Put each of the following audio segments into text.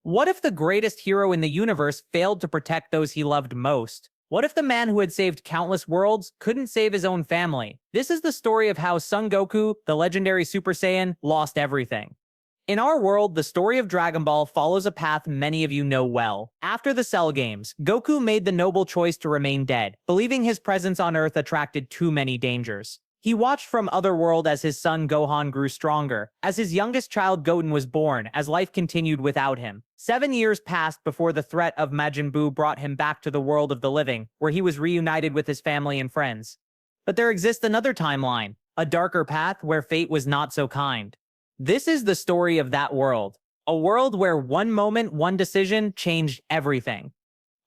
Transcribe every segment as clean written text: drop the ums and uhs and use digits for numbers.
What if the greatest hero in the universe failed to protect those he loved most? What if the man who had saved countless worlds couldn't save his own family? This is the story of how Son Goku, the legendary Super Saiyan, lost everything. In our world, the story of Dragon Ball follows a path many of you know well. After the Cell Games, Goku made the noble choice to remain dead, believing his presence on Earth attracted too many dangers. He watched from Otherworld as his son Gohan grew stronger, as his youngest child Goten was born, as life continued without him. 7 years passed before the threat of Majin Buu brought him back to the world of the living, where he was reunited with his family and friends. But there exists another timeline, a darker path where fate was not so kind. This is the story of that world, a world where one moment, one decision changed everything.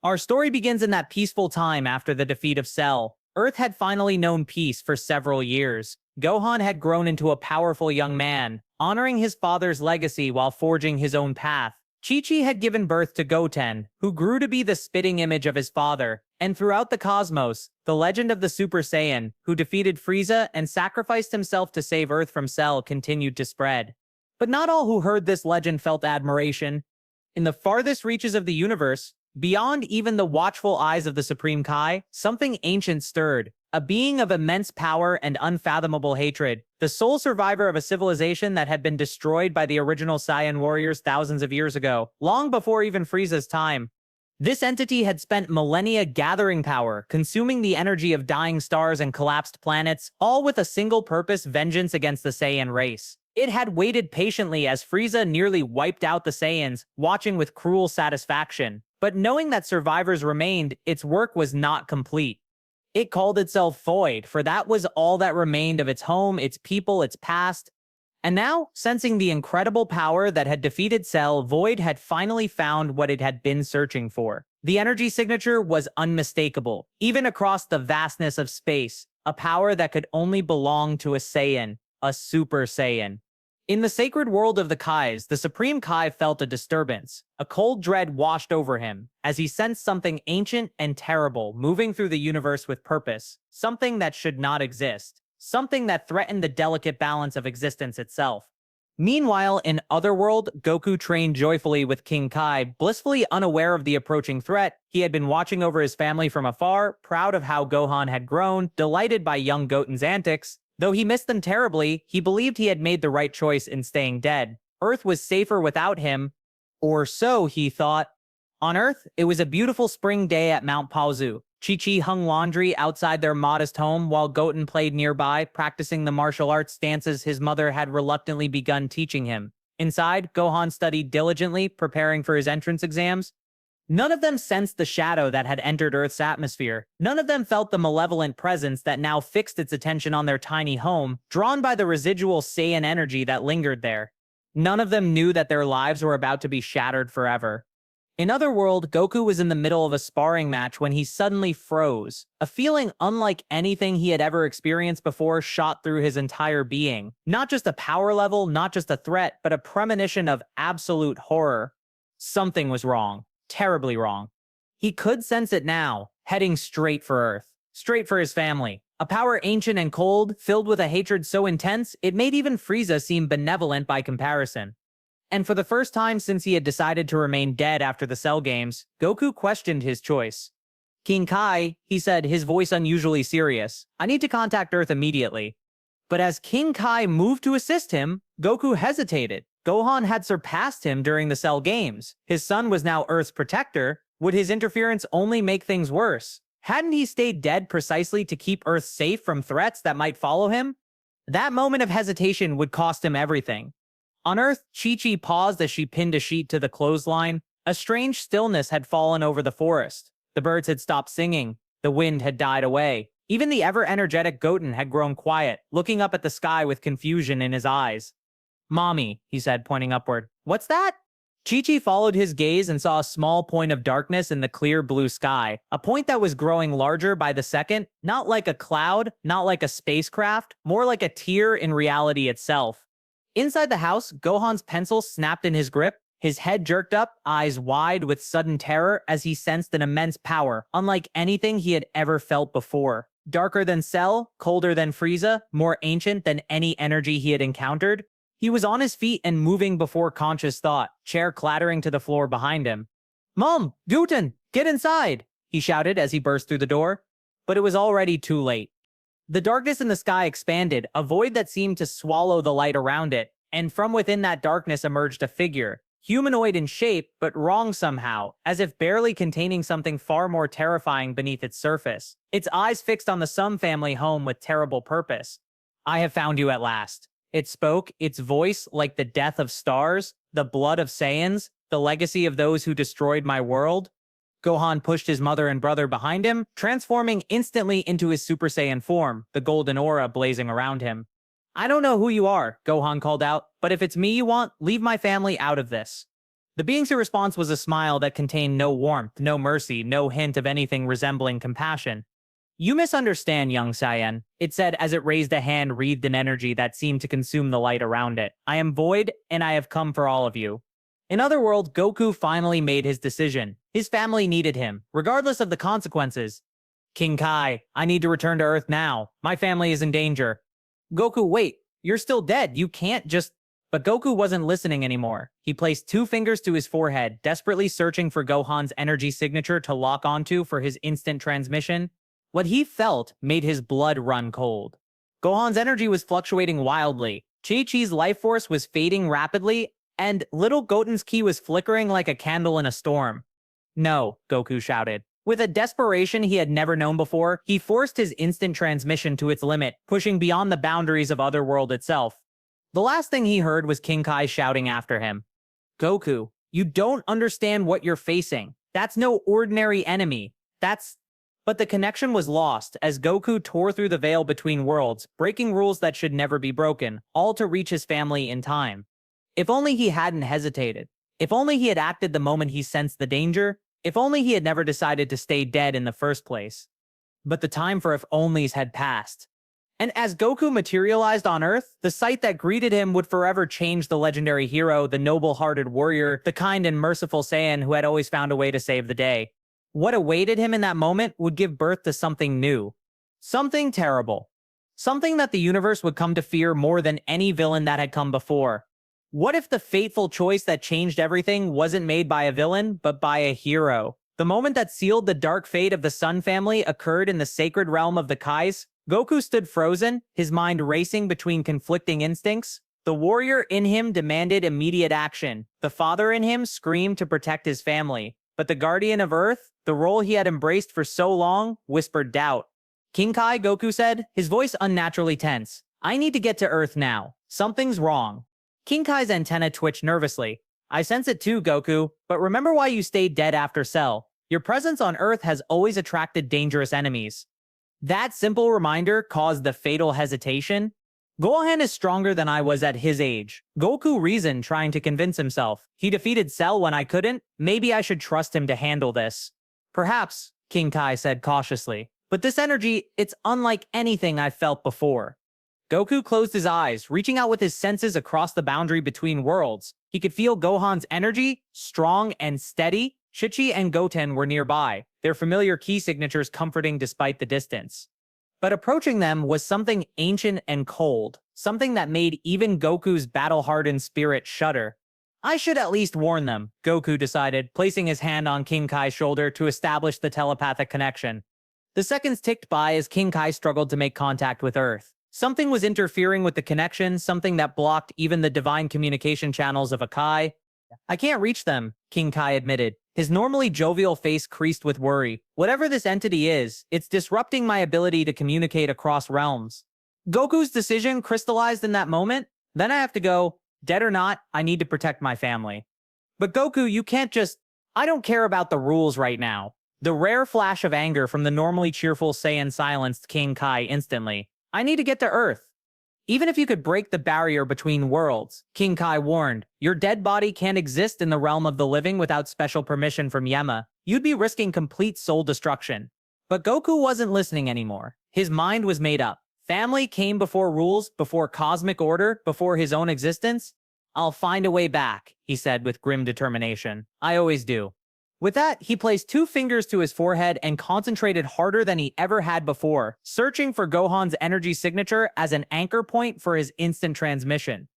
Our story begins in that peaceful time after the defeat of Cell. Earth had finally known peace for several years. Gohan had grown into a powerful young man, honoring his father's legacy while forging his own path. Chi-Chi had given birth to Goten, who grew to be the spitting image of his father. And throughout the cosmos, the legend of the Super Saiyan, who defeated Frieza and sacrificed himself to save Earth from Cell, continued to spread. But not all who heard this legend felt admiration. In the farthest reaches of the universe, beyond even the watchful eyes of the Supreme Kai, something ancient stirred. A being of immense power and unfathomable hatred, the sole survivor of a civilization that had been destroyed by the original Saiyan warriors thousands of years ago, long before even Frieza's time. This entity had spent millennia gathering power, consuming the energy of dying stars and collapsed planets, all with a single purpose: vengeance against the Saiyan race. It had waited patiently as Frieza nearly wiped out the Saiyans, watching with cruel satisfaction. But knowing that survivors remained, its work was not complete. It called itself Void, for that was all that remained of its home, its people, its past. And now, sensing the incredible power that had defeated Cell, Void had finally found what it had been searching for. The energy signature was unmistakable, even across the vastness of space, a power that could only belong to a Saiyan, a Super Saiyan. In the sacred world of the Kais, the Supreme Kai felt a disturbance. A cold dread washed over him, as he sensed something ancient and terrible moving through the universe with purpose, something that should not exist, something that threatened the delicate balance of existence itself. Meanwhile, in Otherworld, Goku trained joyfully with King Kai, blissfully unaware of the approaching threat. He had been watching over his family from afar, proud of how Gohan had grown, delighted by young Goten's antics. Though he missed them terribly, he believed he had made the right choice in staying dead. Earth was safer without him, or so he thought. On Earth, it was a beautiful spring day at Mount Paozu. Chi-Chi hung laundry outside their modest home while Goten played nearby, practicing the martial arts dances his mother had reluctantly begun teaching him. Inside, Gohan studied diligently, preparing for his entrance exams. None of them sensed the shadow that had entered Earth's atmosphere. None of them felt the malevolent presence that now fixed its attention on their tiny home, drawn by the residual Saiyan energy that lingered there. None of them knew that their lives were about to be shattered forever. In Otherworld, Goku was in the middle of a sparring match when he suddenly froze. A feeling unlike anything he had ever experienced before shot through his entire being. Not just a power level, not just a threat, but a premonition of absolute horror. Something was wrong. Terribly wrong. He could sense it now, heading straight for Earth, straight for his family. A power ancient and cold, filled with a hatred so intense, it made even Frieza seem benevolent by comparison. And for the first time since he had decided to remain dead after the Cell Games, Goku questioned his choice. King Kai, he said, his voice unusually serious, I need to contact Earth immediately. But as King Kai moved to assist him, Goku hesitated. Gohan had surpassed him during the Cell Games. His son was now Earth's protector. Would his interference only make things worse? Hadn't he stayed dead precisely to keep Earth safe from threats that might follow him? That moment of hesitation would cost him everything. On Earth, Chi-Chi paused as she pinned a sheet to the clothesline. A strange stillness had fallen over the forest. The birds had stopped singing. The wind had died away. Even the ever-energetic Goten had grown quiet, looking up at the sky with confusion in his eyes. Mommy, he said, pointing upward. What's that? Chi-Chi followed his gaze and saw a small point of darkness in the clear blue sky, a point that was growing larger by the second, not like a cloud, not like a spacecraft, more like a tear in reality itself. Inside the house, Gohan's pencil snapped in his grip, his head jerked up, eyes wide with sudden terror as he sensed an immense power, unlike anything he had ever felt before. Darker than Cell, colder than Frieza, more ancient than any energy he had encountered. He was on his feet and moving before conscious thought, chair clattering to the floor behind him. "Mom, Guten, get inside!" he shouted as he burst through the door. But it was already too late. The darkness in the sky expanded, a void that seemed to swallow the light around it, and from within that darkness emerged a figure, humanoid in shape, but wrong somehow, as if barely containing something far more terrifying beneath its surface. Its eyes fixed on the Sum family home with terrible purpose. "I have found you at last." It spoke, its voice like the death of stars, the blood of Saiyans, the legacy of those who destroyed my world. Gohan pushed his mother and brother behind him, transforming instantly into his Super Saiyan form, the golden aura blazing around him. "I don't know who you are," Gohan called out, "but if it's me you want, leave my family out of this." The being's response was a smile that contained no warmth, no mercy, no hint of anything resembling compassion. "You misunderstand, young Saiyan," it said as it raised a hand wreathed in energy that seemed to consume the light around it. "I am Void, and I have come for all of you." In other words, Goku finally made his decision. His family needed him, regardless of the consequences. "King Kai, I need to return to Earth now. My family is in danger." "Goku, wait, you're still dead. You can't just..." But Goku wasn't listening anymore. He placed 2 fingers to his forehead, desperately searching for Gohan's energy signature to lock onto for his instant transmission. What he felt made his blood run cold. Gohan's energy was fluctuating wildly. Chi-Chi's life force was fading rapidly, and little Goten's ki was flickering like a candle in a storm. "No," Goku shouted. With a desperation he had never known before, he forced his instant transmission to its limit, pushing beyond the boundaries of Otherworld itself. The last thing he heard was King Kai shouting after him. "Goku, you don't understand what you're facing. That's no ordinary enemy. But the connection was lost as Goku tore through the veil between worlds, breaking rules that should never be broken, all to reach his family in time. If only he hadn't hesitated. If only he had acted the moment he sensed the danger. If only he had never decided to stay dead in the first place. But the time for if-onlys had passed. And as Goku materialized on Earth, the sight that greeted him would forever change the legendary hero, the noble-hearted warrior, the kind and merciful Saiyan who had always found a way to save the day. What awaited him in that moment would give birth to something new. Something terrible. Something that the universe would come to fear more than any villain that had come before. What if the fateful choice that changed everything wasn't made by a villain, but by a hero? The moment that sealed the dark fate of the Sun family occurred in the sacred realm of the Kais. Goku stood frozen, his mind racing between conflicting instincts. The warrior in him demanded immediate action. The father in him screamed to protect his family. But the guardian of Earth, the role he had embraced for so long, whispered doubt. "King Kai," Goku said, his voice unnaturally tense. "I need to get to Earth now. Something's wrong." King Kai's antenna twitched nervously. "I sense it too, Goku, but remember why you stayed dead after Cell. Your presence on Earth has always attracted dangerous enemies." That simple reminder caused the fatal hesitation. Gohan is stronger than I was at his age. Goku reasoned, trying to convince himself. He defeated Cell when I couldn't. Maybe I should trust him to handle this. "Perhaps," King Kai said cautiously. "But this energy, it's unlike anything I've felt before." Goku closed his eyes, reaching out with his senses across the boundary between worlds. He could feel Gohan's energy, strong and steady. Chi-Chi and Goten were nearby, their familiar key signatures comforting despite the distance. But approaching them was something ancient and cold, something that made even Goku's battle-hardened spirit shudder. "I should at least warn them," Goku decided, placing his hand on King Kai's shoulder to establish the telepathic connection. The seconds ticked by as King Kai struggled to make contact with Earth. Something was interfering with the connection, something that blocked even the divine communication channels of a Kai. "I can't reach them," King Kai admitted, his normally jovial face creased with worry. "Whatever this entity is, it's disrupting my ability to communicate across realms." Goku's decision crystallized in that moment. Then I have to go. Dead or not, I need to protect my family. "But Goku, you can't just... I don't care about the rules right now." The rare flash of anger from the normally cheerful Saiyan silenced King Kai instantly. "I need to get to Earth." "Even if you could break the barrier between worlds," King Kai warned, "your dead body can't exist in the realm of the living without special permission from Yema. You'd be risking complete soul destruction." But Goku wasn't listening anymore. His mind was made up. Family came before rules, before cosmic order, before his own existence. "I'll find a way back," he said with grim determination. "I always do." With that, he placed 2 fingers to his forehead and concentrated harder than he ever had before, searching for Gohan's energy signature as an anchor point for his instant transmission.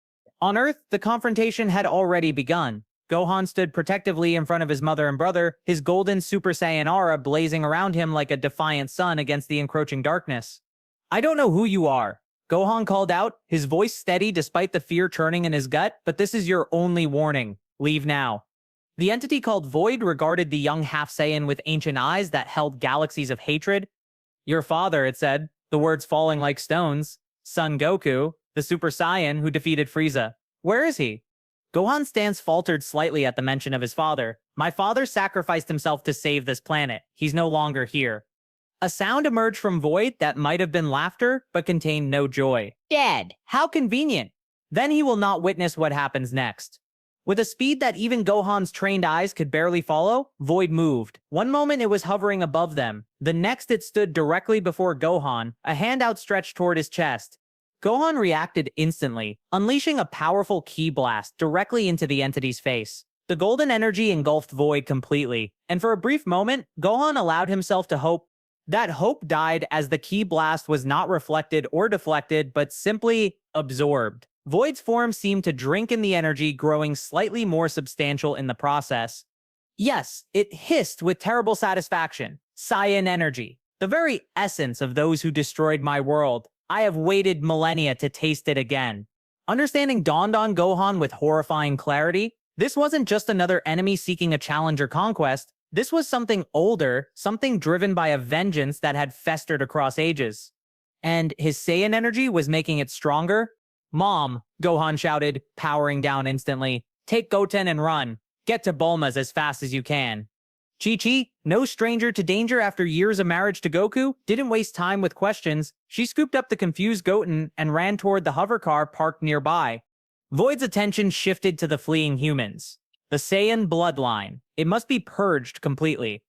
On Earth, the confrontation had already begun. Gohan stood protectively in front of his mother and brother, his golden Super Saiyan aura blazing around him like a defiant sun against the encroaching darkness. "I don't know who you are," Gohan called out, his voice steady despite the fear churning in his gut, "but this is your only warning. Leave now." The entity called Void regarded the young half-Saiyan with ancient eyes that held galaxies of hatred. "Your father," it said, the words falling like stones. "Son Goku, the Super Saiyan who defeated Frieza. Where is he?" Gohan's stance faltered slightly at the mention of his father. "My father sacrificed himself to save this planet. He's no longer here." A sound emerged from Void that might have been laughter, but contained no joy. "Dead. How convenient." Then he will not witness what happens next. With a speed that even Gohan's trained eyes could barely follow, Void moved. One moment it was hovering above them. The next it stood directly before Gohan, a hand outstretched toward his chest. Gohan reacted instantly, unleashing a powerful ki blast directly into the entity's face. The golden energy engulfed Void completely, and for a brief moment, Gohan allowed himself to hope. That hope died as the ki blast was not reflected or deflected, but simply absorbed. Void's form seemed to drink in the energy, growing slightly more substantial in the process. Yes, it hissed with terrible satisfaction. Saiyan energy, the very essence of those who destroyed my world. I have waited millennia to taste it again. Understanding dawned on Gohan with horrifying clarity. This wasn't just another enemy seeking a challenge or conquest. This was something older, something driven by a vengeance that had festered across ages. And his Saiyan energy was making it stronger. "Mom," Gohan shouted, powering down instantly. "Take Goten and run. Get to Bulma's as fast as you can." Chi-Chi, no stranger to danger after years of marriage to Goku, didn't waste time with questions. She scooped up the confused Goten and ran toward the hover car parked nearby. Void's attention shifted to the fleeing humans. The Saiyan bloodline. It must be purged completely.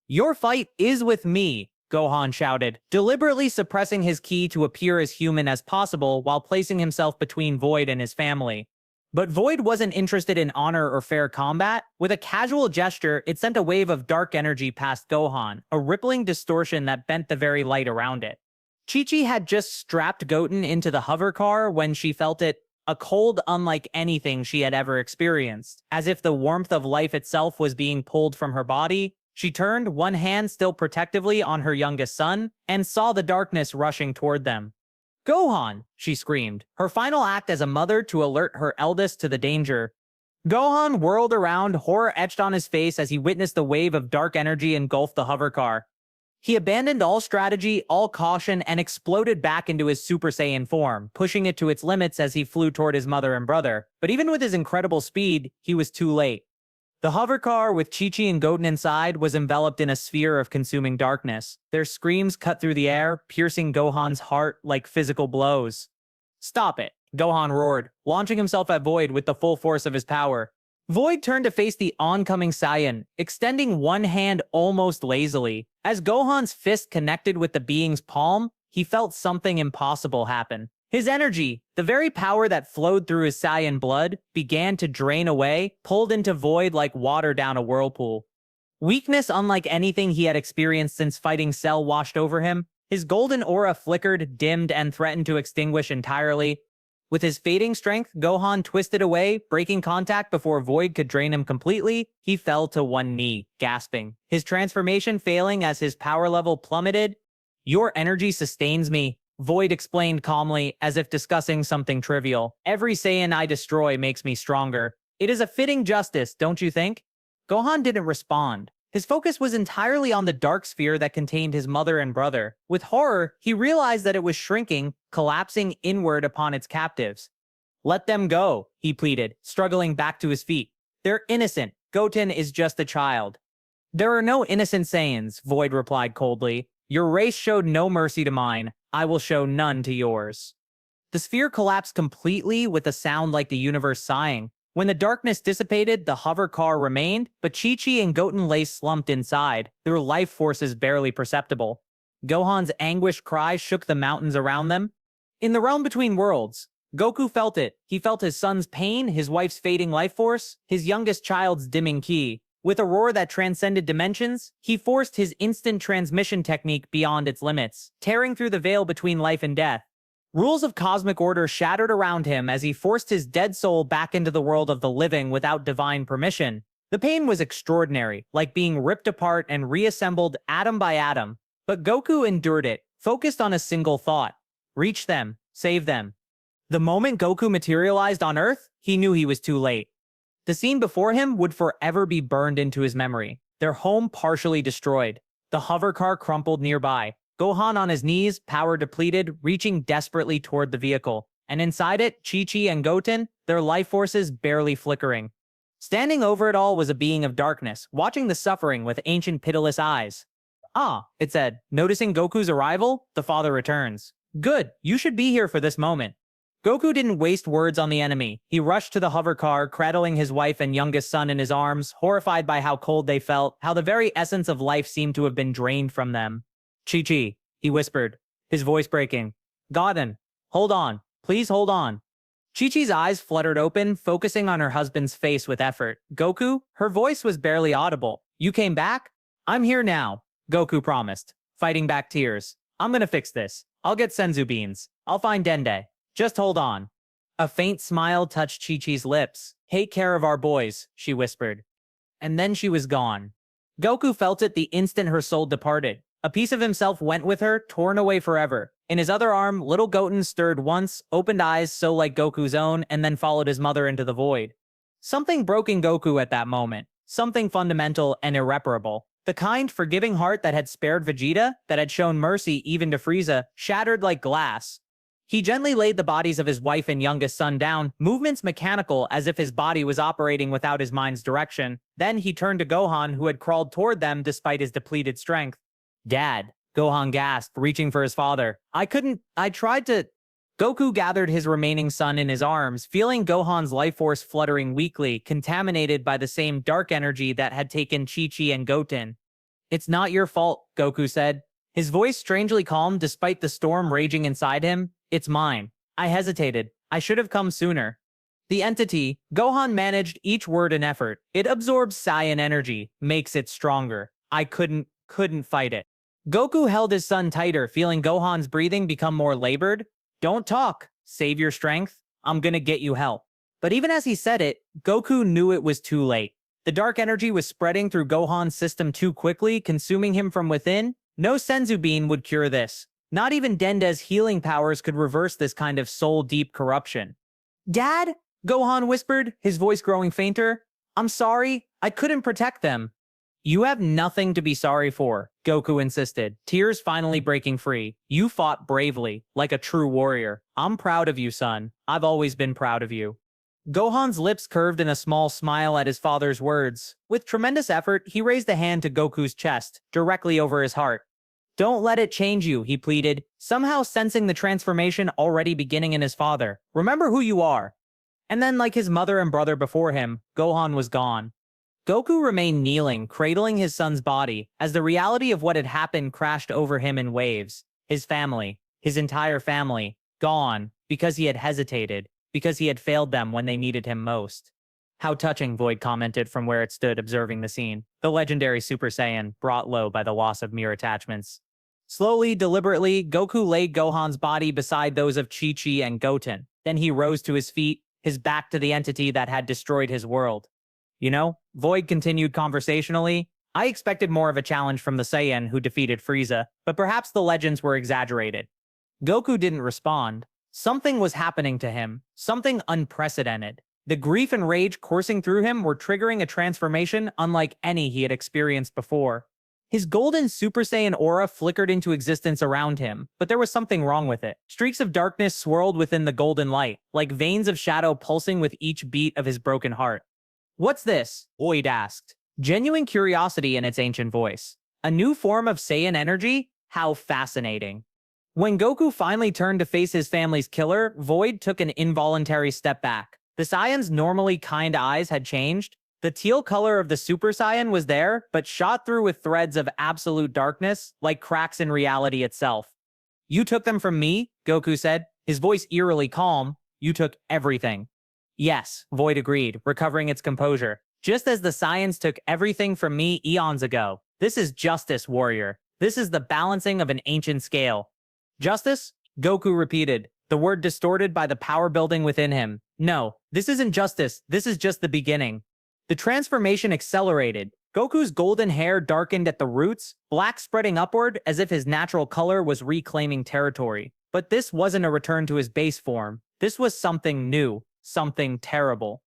"Your fight is with me," Gohan shouted, deliberately suppressing his ki to appear as human as possible while placing himself between Void and his family. But Void wasn't interested in honor or fair combat. With a casual gesture, it sent a wave of dark energy past Gohan, a rippling distortion that bent the very light around it. Chi-Chi had just strapped Goten into the hover car when she felt it, a cold unlike anything she had ever experienced. As if the warmth of life itself was being pulled from her body, she turned, one hand still protectively on her youngest son, and saw the darkness rushing toward them. "Gohan!" she screamed, her final act as a mother to alert her eldest to the danger. Gohan whirled around, horror etched on his face as he witnessed the wave of dark energy engulf the hover car. He abandoned all strategy, all caution, and exploded back into his Super Saiyan form, pushing it to its limits as he flew toward his mother and brother. But even with his incredible speed, he was too late. The hover car, with Chi-Chi and Goten inside, was enveloped in a sphere of consuming darkness. Their screams cut through the air, piercing Gohan's heart like physical blows. "Stop it," Gohan roared, launching himself at Void with the full force of his power. Void turned to face the oncoming Saiyan, extending one hand almost lazily. As Gohan's fist connected with the being's palm, he felt something impossible happen. His energy, the very power that flowed through his Saiyan blood, began to drain away, pulled into Void like water down a whirlpool. Weakness unlike anything he had experienced since fighting Cell washed over him. His golden aura flickered, dimmed, and threatened to extinguish entirely. With his fading strength, Gohan twisted away, breaking contact before Void could drain him completely. He fell to one knee, gasping, his transformation failing as his power level plummeted. "Your energy sustains me," Void explained calmly, as if discussing something trivial. "Every Saiyan I destroy makes me stronger. It is a fitting justice, don't you think?" Gohan didn't respond. His focus was entirely on the dark sphere that contained his mother and brother. With horror, he realized that it was shrinking, collapsing inward upon its captives. "Let them go," he pleaded, struggling back to his feet. "They're innocent. Goten is just a child." "There are no innocent Saiyans," Void replied coldly. "Your race showed no mercy to mine. I will show none to yours." The sphere collapsed completely with a sound like the universe sighing. When the darkness dissipated, the hover car remained, but Chi-Chi and Goten lay slumped inside, their life forces barely perceptible. Gohan's anguished cry shook the mountains around them. In the realm between worlds, Goku felt it. He felt his son's pain, his wife's fading life force, his youngest child's dimming ki. With a roar that transcended dimensions, he forced his instant transmission technique beyond its limits, tearing through the veil between life and death. Rules of cosmic order shattered around him as he forced his dead soul back into the world of the living without divine permission. The pain was extraordinary, like being ripped apart and reassembled atom by atom. But Goku endured it, focused on a single thought. Reach them, save them. The moment Goku materialized on Earth, he knew he was too late. The scene before him would forever be burned into his memory. Their home partially destroyed. The hover car crumpled nearby. Gohan on his knees, power depleted, reaching desperately toward the vehicle. And inside it, Chi-Chi and Goten, their life forces barely flickering. Standing over it all was a being of darkness, watching the suffering with ancient pitiless eyes. "Ah," it said. Noticing Goku's arrival, the father returns. "Good, you should be here for this moment." Goku didn't waste words on the enemy. He rushed to the hover car, cradling his wife and youngest son in his arms, horrified by how cold they felt, how the very essence of life seemed to have been drained from them. "Chi-Chi," he whispered, his voice breaking. "Goten, hold on. Please hold on." Chi-Chi's eyes fluttered open, focusing on her husband's face with effort. "Goku?" Her voice was barely audible. "You came back?" "I'm here now," Goku promised, fighting back tears. "I'm gonna fix this. I'll get senzu beans. I'll find Dende. Just hold on." A faint smile touched Chi-Chi's lips. "Take care of our boys," she whispered. And then she was gone. Goku felt it the instant her soul departed. A piece of himself went with her, torn away forever. In his other arm, little Goten stirred once, opened eyes so like Goku's own, and then followed his mother into the void. Something broke in Goku at that moment. Something fundamental and irreparable. The kind, forgiving heart that had spared Vegeta, that had shown mercy even to Frieza, shattered like glass. He gently laid the bodies of his wife and youngest son down, movements mechanical as if his body was operating without his mind's direction. Then he turned to Gohan, who had crawled toward them despite his depleted strength. "Dad," Gohan gasped, reaching for his father. I tried to..." Goku gathered his remaining son in his arms, feeling Gohan's life force fluttering weakly, contaminated by the same dark energy that had taken Chi-Chi and Goten. "It's not your fault," Goku said, his voice strangely calm despite the storm raging inside him. "It's mine. I hesitated. I should have come sooner." The entity, Gohan managed each word in effort. "It absorbs Saiyan energy, makes it stronger. I couldn't fight it." Goku held his son tighter, feeling Gohan's breathing become more labored. "Don't talk. Save your strength. I'm gonna get you help." But even as he said it, Goku knew it was too late. The dark energy was spreading through Gohan's system too quickly, consuming him from within. No senzu bean would cure this. Not even Dende's healing powers could reverse this kind of soul-deep corruption. "Dad?" Gohan whispered, his voice growing fainter. "I'm sorry. I couldn't protect them." "You have nothing to be sorry for," Goku insisted, tears finally breaking free. "You fought bravely, like a true warrior. I'm proud of you, son. I've always been proud of you." Gohan's lips curved in a small smile at his father's words. With tremendous effort, he raised a hand to Goku's chest, directly over his heart. "Don't let it change you," he pleaded, somehow sensing the transformation already beginning in his father. "Remember who you are." And then, like his mother and brother before him, Gohan was gone. Goku remained kneeling, cradling his son's body, as the reality of what had happened crashed over him in waves. His family, his entire family, gone, because he had hesitated, because he had failed them when they needed him most. "How touching," Void commented from where it stood observing the scene, the legendary Super Saiyan, brought low by the loss of mere attachments. Slowly, deliberately, Goku laid Gohan's body beside those of Chi-Chi and Goten. Then he rose to his feet, his back to the entity that had destroyed his world. "You know," Void continued conversationally, "I expected more of a challenge from the Saiyan who defeated Frieza, but perhaps the legends were exaggerated." Goku didn't respond. Something was happening to him, something unprecedented. The grief and rage coursing through him were triggering a transformation unlike any he had experienced before. His golden Super Saiyan aura flickered into existence around him, but there was something wrong with it. Streaks of darkness swirled within the golden light, like veins of shadow pulsing with each beat of his broken heart. "What's this?" Void asked, genuine curiosity in its ancient voice. "A new form of Saiyan energy? How fascinating." When Goku finally turned to face his family's killer, Void took an involuntary step back. The Saiyan's normally kind eyes had changed. The teal color of the Super Saiyan was there, but shot through with threads of absolute darkness, like cracks in reality itself. "You took them from me?" Goku said, his voice eerily calm. "You took everything." "Yes," Void agreed, recovering its composure. "Just as the Saiyans took everything from me eons ago. This is justice, warrior. This is the balancing of an ancient scale." "Justice?" Goku repeated, the word distorted by the power building within him. No, this isn't justice, this is just the beginning. The transformation accelerated. Goku's golden hair darkened at the roots, black spreading upward as if his natural color was reclaiming territory. But this wasn't a return to his base form. This was something new, something terrible.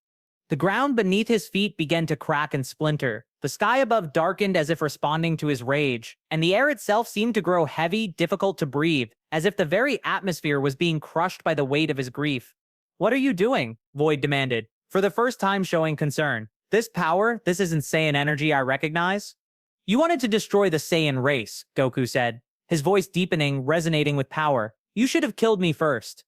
The ground beneath his feet began to crack and splinter. The sky above darkened as if responding to his rage, and the air itself seemed to grow heavy, difficult to breathe, as if the very atmosphere was being crushed by the weight of his grief. "What are you doing?" Void demanded, for the first time showing concern. "This power, this isn't Saiyan energy I recognize." "You wanted to destroy the Saiyan race," Goku said, his voice deepening, resonating with power. "You should have killed me first."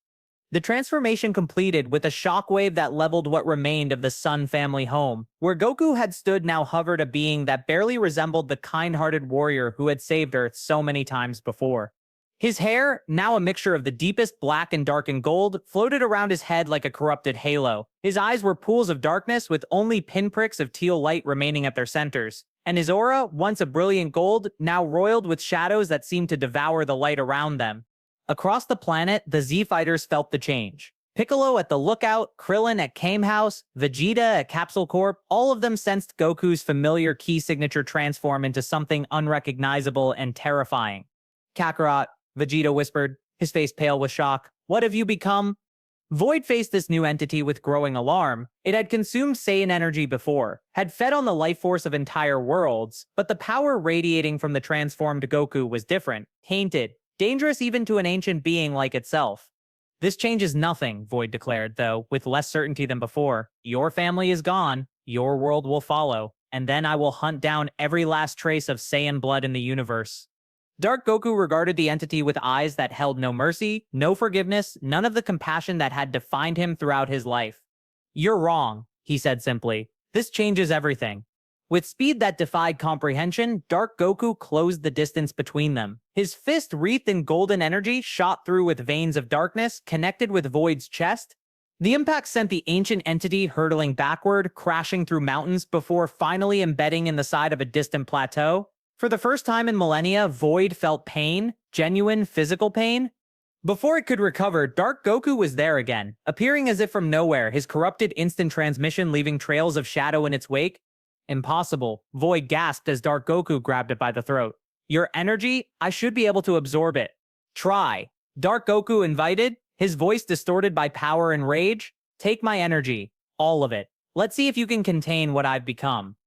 The transformation completed with a shockwave that leveled what remained of the Sun family home. Where Goku had stood now hovered a being that barely resembled the kind-hearted warrior who had saved Earth so many times before. His hair, now a mixture of the deepest black and darkened gold, floated around his head like a corrupted halo. His eyes were pools of darkness with only pinpricks of teal light remaining at their centers. And his aura, once a brilliant gold, now roiled with shadows that seemed to devour the light around them. Across the planet, the Z-Fighters felt the change. Piccolo at the Lookout, Krillin at Kame House, Vegeta at Capsule Corp, all of them sensed Goku's familiar key signature transform into something unrecognizable and terrifying. "Kakarot," Vegeta whispered, his face pale with shock. "What have you become?" Void faced this new entity with growing alarm. It had consumed Saiyan energy before, had fed on the life force of entire worlds, but the power radiating from the transformed Goku was different, tainted, dangerous even to an ancient being like itself. "This changes nothing," Void declared, though, with less certainty than before. "Your family is gone, your world will follow, and then I will hunt down every last trace of Saiyan blood in the universe." Dark Goku regarded the entity with eyes that held no mercy, no forgiveness, none of the compassion that had defined him throughout his life. "You're wrong," he said simply. "This changes everything." With speed that defied comprehension, Dark Goku closed the distance between them. His fist wreathed in golden energy shot through with veins of darkness, connected with Void's chest. The impact sent the ancient entity hurtling backward, crashing through mountains before finally embedding in the side of a distant plateau. For the first time in millennia, Void felt pain, genuine physical pain. Before it could recover, Dark Goku was there again, appearing as if from nowhere, his corrupted instant transmission leaving trails of shadow in its wake. "Impossible," Void gasped as Dark Goku grabbed it by the throat. "Your energy? I should be able to absorb it." "Try," Dark Goku invited, his voice distorted by power and rage. "Take my energy. All of it. Let's see if you can contain what I've become."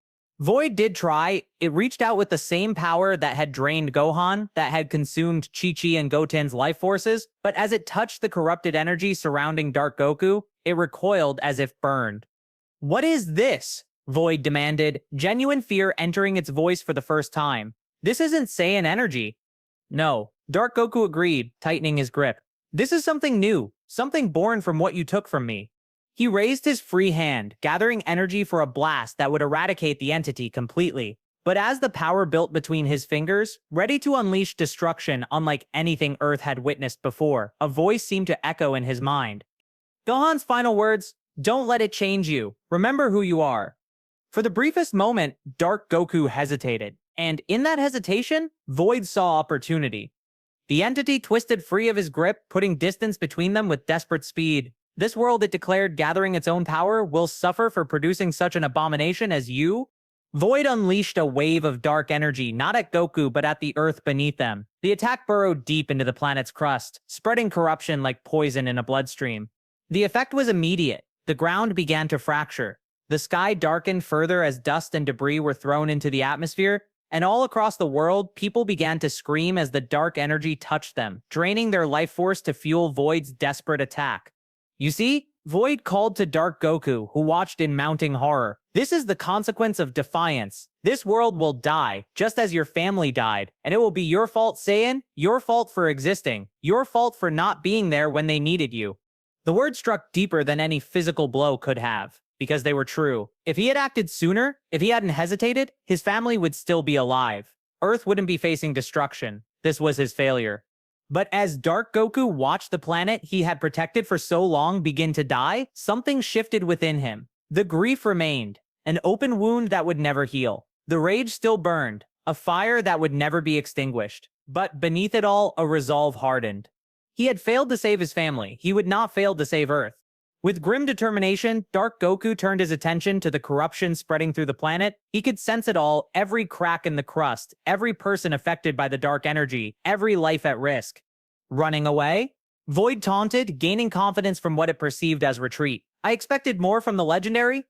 Void did try. It reached out with the same power that had drained Gohan, that had consumed Chi-Chi and Goten's life forces, but as it touched the corrupted energy surrounding Dark Goku, it recoiled as if burned. "What is this?" Void demanded, genuine fear entering its voice for the first time. "This isn't Saiyan energy." "No," Dark Goku agreed, tightening his grip. "This is something new, something born from what you took from me." He raised his free hand, gathering energy for a blast that would eradicate the entity completely. But as the power built between his fingers, ready to unleash destruction unlike anything Earth had witnessed before, a voice seemed to echo in his mind. Gohan's final words, "Don't let it change you. Remember who you are." For the briefest moment, Dark Goku hesitated, and in that hesitation, Void saw opportunity. The entity twisted free of his grip, putting distance between them with desperate speed. "This world," it declared, gathering its own power, "will suffer for producing such an abomination as you." Void unleashed a wave of dark energy, not at Goku, but at the Earth beneath them. The attack burrowed deep into the planet's crust, spreading corruption like poison in a bloodstream. The effect was immediate. The ground began to fracture. The sky darkened further as dust and debris were thrown into the atmosphere, and all across the world, people began to scream as the dark energy touched them, draining their life force to fuel Void's desperate attack. "You see?" Void called to Dark Goku, who watched in mounting horror. "This is the consequence of defiance. This world will die, just as your family died, and it will be your fault, Saiyan, your fault for existing, your fault for not being there when they needed you." The word struck deeper than any physical blow could have, because they were true. If he had acted sooner, if he hadn't hesitated, his family would still be alive. Earth wouldn't be facing destruction. This was his failure. But as Dark Goku watched the planet he had protected for so long begin to die, something shifted within him. The grief remained, an open wound that would never heal. The rage still burned, a fire that would never be extinguished. But beneath it all, a resolve hardened. He had failed to save his family. He would not fail to save Earth. With grim determination, Dark Goku turned his attention to the corruption spreading through the planet. He could sense it all, every crack in the crust, every person affected by the dark energy, every life at risk. Running away? Void taunted, gaining confidence from what it perceived as retreat. I expected more from the legendary.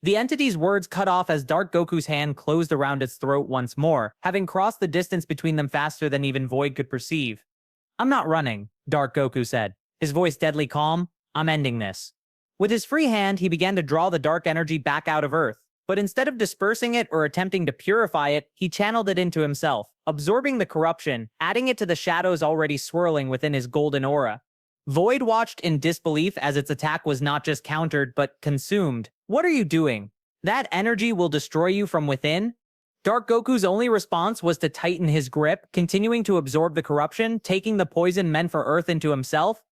The entity's words cut off as Dark Goku's hand closed around its throat once more, having crossed the distance between them faster than even Void could perceive. I'm not running, Dark Goku said, his voice deadly calm. I'm ending this. With his free hand, he began to draw the dark energy back out of Earth. But instead of dispersing it or attempting to purify it, he channeled it into himself, absorbing the corruption, adding it to the shadows already swirling within his golden aura. Void watched in disbelief as its attack was not just countered, but consumed. What are you doing? That energy will destroy you from within? Dark Goku's only response was to tighten his grip, continuing to absorb the corruption, taking the poison meant for Earth into himself.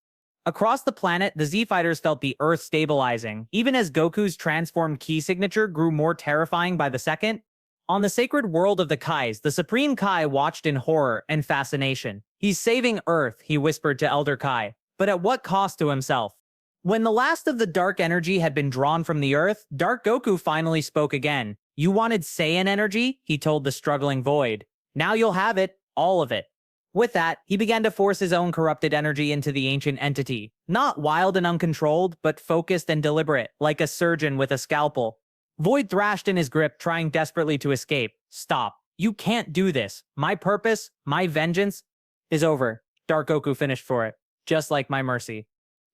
Across the planet, the Z-Fighters felt the Earth stabilizing, even as Goku's transformed ki signature grew more terrifying by the second. On the sacred world of the Kais, the Supreme Kai watched in horror and fascination. He's saving Earth, he whispered to Elder Kai, but at what cost to himself? When the last of the dark energy had been drawn from the Earth, Dark Goku finally spoke again. You wanted Saiyan energy? He told the struggling Void. Now you'll have it, all of it. With that, he began to force his own corrupted energy into the ancient entity. Not wild and uncontrolled, but focused and deliberate, like a surgeon with a scalpel. Void thrashed in his grip, trying desperately to escape. Stop. You can't do this. My purpose, my vengeance, is over. Dark Goku finished for it, just like my mercy.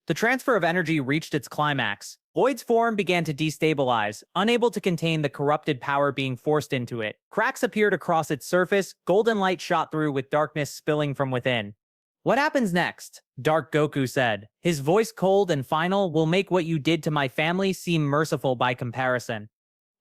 The transfer of energy reached its climax. Void's form began to destabilize, unable to contain the corrupted power being forced into it. Cracks appeared across its surface, golden light shot through with darkness spilling from within. What happens next? Dark Goku said. His voice cold and final, will make what you did to my family seem merciful by comparison.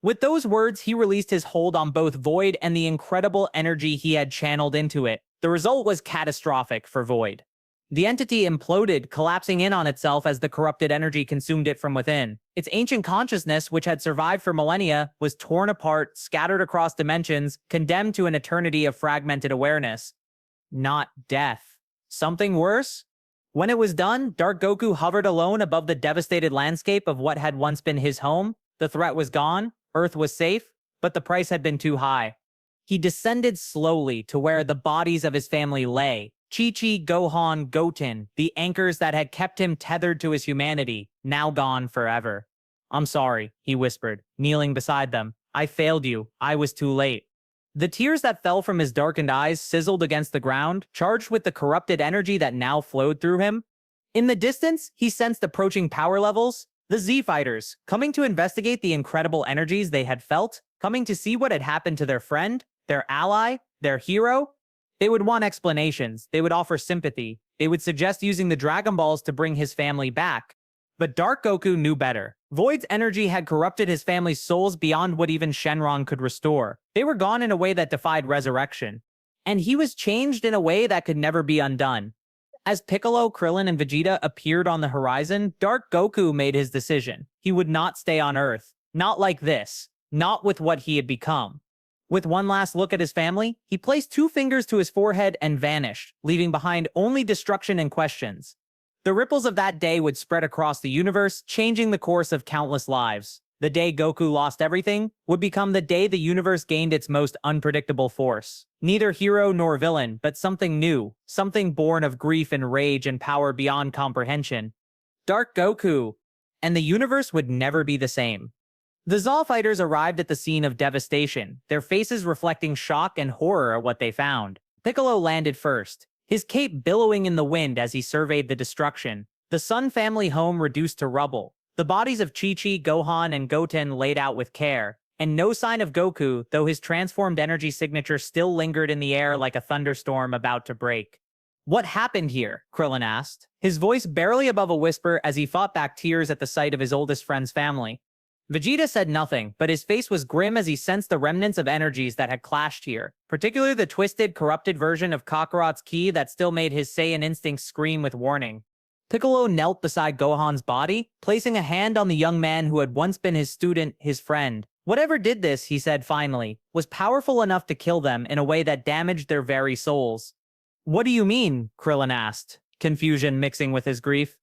With those words, he released his hold on both Void and the incredible energy he had channeled into it. The result was catastrophic for Void. The entity imploded, collapsing in on itself as the corrupted energy consumed it from within. Its ancient consciousness, which had survived for millennia, was torn apart, scattered across dimensions, condemned to an eternity of fragmented awareness. Not death. Something worse? When it was done, Dark Goku hovered alone above the devastated landscape of what had once been his home. The threat was gone, Earth was safe, but the price had been too high. He descended slowly to where the bodies of his family lay. Chi-Chi, Gohan, Goten, the anchors that had kept him tethered to his humanity, now gone forever. I'm sorry, he whispered, kneeling beside them. I failed you. I was too late. The tears that fell from his darkened eyes sizzled against the ground, charged with the corrupted energy that now flowed through him. In the distance, he sensed approaching power levels. The Z-Fighters, coming to investigate the incredible energies they had felt, coming to see what had happened to their friend, their ally, their hero. They would want explanations, they would offer sympathy, they would suggest using the Dragon Balls to bring his family back. But Dark Goku knew better. Void's energy had corrupted his family's souls beyond what even Shenron could restore. They were gone in a way that defied resurrection. And he was changed in a way that could never be undone. As Piccolo, Krillin, and Vegeta appeared on the horizon, Dark Goku made his decision. He would not stay on Earth. Not like this. Not with what he had become. With one last look at his family, he placed 2 fingers to his forehead and vanished, leaving behind only destruction and questions. The ripples of that day would spread across the universe, changing the course of countless lives. The day Goku lost everything would become the day the universe gained its most unpredictable force. Neither hero nor villain, but something new, something born of grief and rage and power beyond comprehension. Dark Goku, and the universe would never be the same. The Zal fighters arrived at the scene of devastation, their faces reflecting shock and horror at what they found. Piccolo landed first, his cape billowing in the wind as he surveyed the destruction. The Sun family home reduced to rubble, the bodies of Chi-Chi, Gohan, and Goten laid out with care, and no sign of Goku, though his transformed energy signature still lingered in the air like a thunderstorm about to break. What happened here? Krillin asked, his voice barely above a whisper as he fought back tears at the sight of his oldest friend's family. Vegeta said nothing, but his face was grim as he sensed the remnants of energies that had clashed here, particularly the twisted, corrupted version of Kakarot's ki that still made his Saiyan instincts scream with warning. Piccolo knelt beside Gohan's body, placing a hand on the young man who had once been his student, his friend. Whatever did this, he said finally, was powerful enough to kill them in a way that damaged their very souls. What do you mean? Krillin asked. confusion mixing with his grief.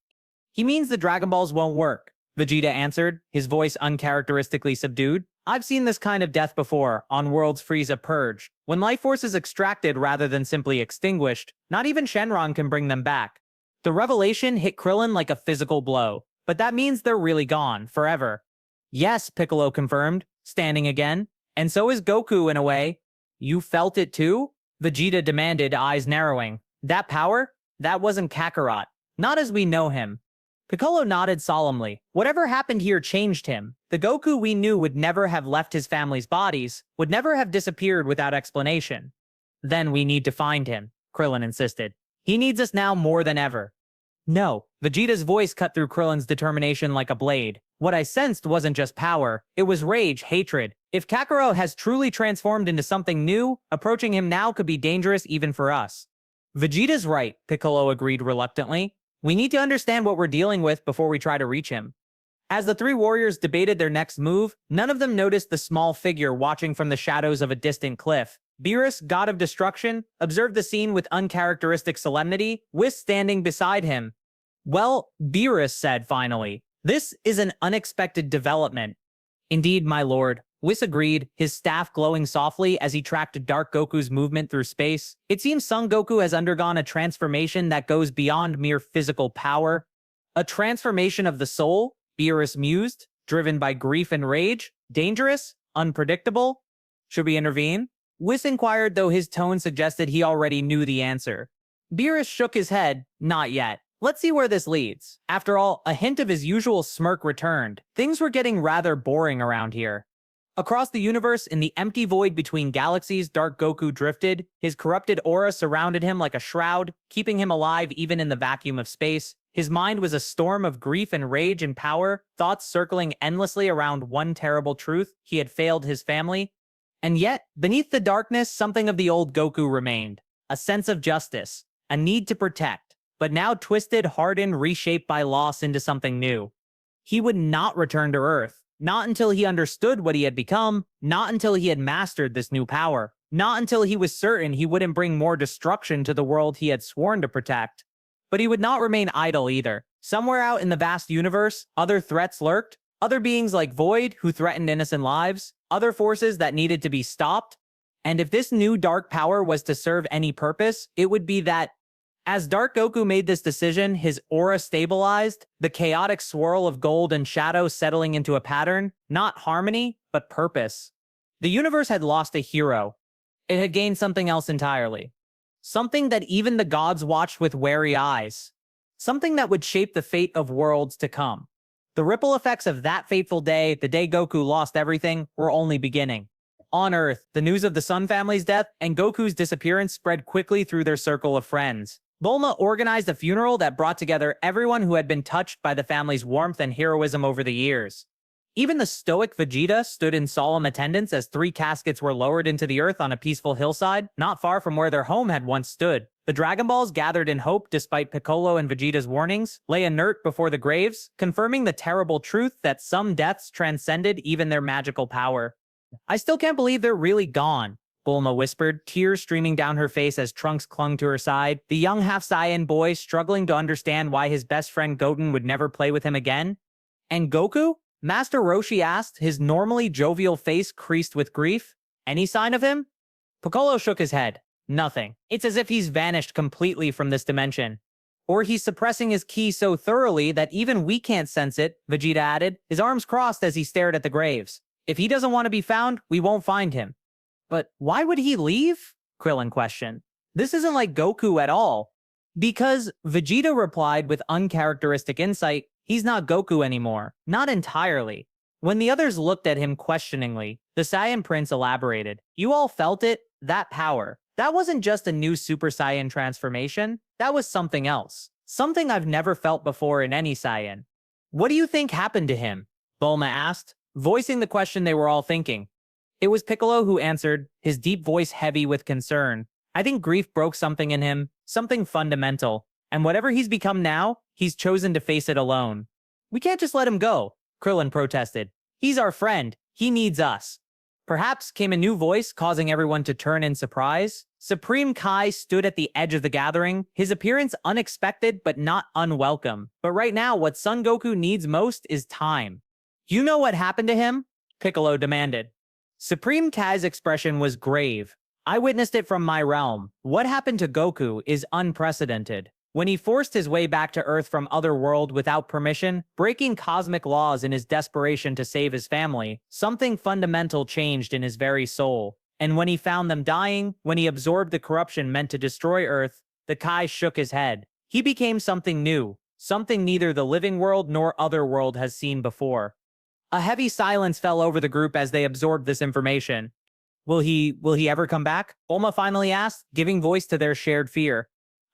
He means the Dragon Balls won't work, Vegeta answered, his voice uncharacteristically subdued. I've seen this kind of death before, on Worlds Frieza Purge. When life force is extracted rather than simply extinguished, not even Shenron can bring them back. The revelation hit Krillin like a physical blow, but that means they're really gone, forever. Yes, Piccolo confirmed, standing again. And so is Goku in a way. You felt it too? Vegeta demanded, eyes narrowing. That power? That wasn't Kakarot. Not as we know him. Piccolo nodded solemnly. Whatever happened here changed him. The Goku we knew would never have left his family's bodies, would never have disappeared without explanation. Then we need to find him, Krillin insisted. He needs us now more than ever. No, Vegeta's voice cut through Krillin's determination like a blade. What I sensed wasn't just power, it was rage, hatred. If Kakarot has truly transformed into something new, approaching him now could be dangerous even for us. Vegeta's right, Piccolo agreed reluctantly. We need to understand what we're dealing with before we try to reach him. As the three warriors debated their next move, none of them noticed the small figure watching from the shadows of a distant cliff. Beerus, god of destruction, observed the scene with uncharacteristic solemnity, Whis standing beside him. Well, Beerus said finally, this is an unexpected development. Indeed, my lord, Whis agreed, his staff glowing softly as he tracked Dark Goku's movement through space. It seems Son Goku has undergone a transformation that goes beyond mere physical power. A transformation of the soul, Beerus mused, driven by grief and rage, dangerous, unpredictable. Should we intervene? Whis inquired, though his tone suggested he already knew the answer. Beerus shook his head, not yet. Let's see where this leads. After all, a hint of his usual smirk returned. Things were getting rather boring around here. Across the universe, in the empty void between galaxies, Dark Goku drifted. His corrupted aura surrounded him like a shroud, keeping him alive even in the vacuum of space. His mind was a storm of grief and rage and power, thoughts circling endlessly around one terrible truth: he had failed his family. And yet, beneath the darkness, something of the old Goku remained. A sense of justice, a need to protect, but now twisted, hardened, reshaped by loss into something new. He would not return to Earth. Not until he understood what he had become, not until he had mastered this new power, not until he was certain he wouldn't bring more destruction to the world he had sworn to protect. But he would not remain idle either. Somewhere out in the vast universe, other threats lurked, other beings like Void who threatened innocent lives, other forces that needed to be stopped. And if this new dark power was to serve any purpose, it would be that as Dark Goku made this decision, his aura stabilized, the chaotic swirl of gold and shadow settling into a pattern, not harmony, but purpose. The universe had lost a hero. It had gained something else entirely. Something that even the gods watched with wary eyes. Something that would shape the fate of worlds to come. The ripple effects of that fateful day, the day Goku lost everything, were only beginning. On Earth, the news of the Sun family's death and Goku's disappearance spread quickly through their circle of friends. Bulma organized a funeral that brought together everyone who had been touched by the family's warmth and heroism over the years. Even the stoic Vegeta stood in solemn attendance as 3 caskets were lowered into the earth on a peaceful hillside, not far from where their home had once stood. The Dragon Balls, gathered in hope despite Piccolo and Vegeta's warnings, lay inert before the graves, confirming the terrible truth that some deaths transcended even their magical power. I still can't believe they're really gone, Bulma whispered, tears streaming down her face as Trunks clung to her side, the young half-Saiyan boy struggling to understand why his best friend Goten would never play with him again. And Goku? Master Roshi asked, his normally jovial face creased with grief. Any sign of him? Piccolo shook his head. Nothing. It's as if he's vanished completely from this dimension. Or he's suppressing his ki so thoroughly that even we can't sense it, Vegeta added, his arms crossed as he stared at the graves. If he doesn't want to be found, we won't find him. But why would he leave? Krillin questioned. This isn't like Goku at all. Because, Vegeta replied with uncharacteristic insight, he's not Goku anymore. Not entirely. When the others looked at him questioningly, the Saiyan Prince elaborated. You all felt it? That power. That wasn't just a new Super Saiyan transformation. That was something else. Something I've never felt before in any Saiyan. What do you think happened to him? Bulma asked, voicing the question they were all thinking. It was Piccolo who answered, his deep voice heavy with concern. I think grief broke something in him, something fundamental, and whatever he's become now, he's chosen to face it alone. We can't just let him go, Krillin protested. He's our friend. He needs us. Perhaps came a new voice, causing everyone to turn in surprise. Supreme Kai stood at the edge of the gathering, his appearance unexpected but not unwelcome. But right now, what Son Goku needs most is time. You know what happened to him? Piccolo demanded. Supreme Kai's expression was grave. I witnessed it from my realm. What happened to Goku is unprecedented. When he forced his way back to Earth from Otherworld without permission, breaking cosmic laws in his desperation to save his family, something fundamental changed in his very soul. And when he found them dying, when he absorbed the corruption meant to destroy Earth, the Kai shook his head. He became something new, something neither the living world nor Otherworld has seen before. A heavy silence fell over the group as they absorbed this information. Will he ever come back? Bulma finally asked, giving voice to their shared fear.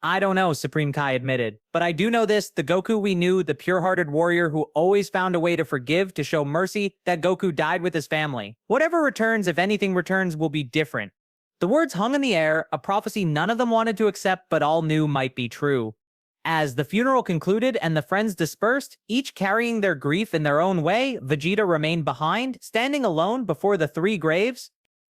I don't know, Supreme Kai admitted. But I do know this, the Goku we knew, the pure-hearted warrior who always found a way to forgive, to show mercy, that Goku died with his family. Whatever returns, if anything returns, will be different. The words hung in the air, a prophecy none of them wanted to accept but all knew might be true. As the funeral concluded and the friends dispersed, each carrying their grief in their own way, Vegeta remained behind, standing alone before the three graves.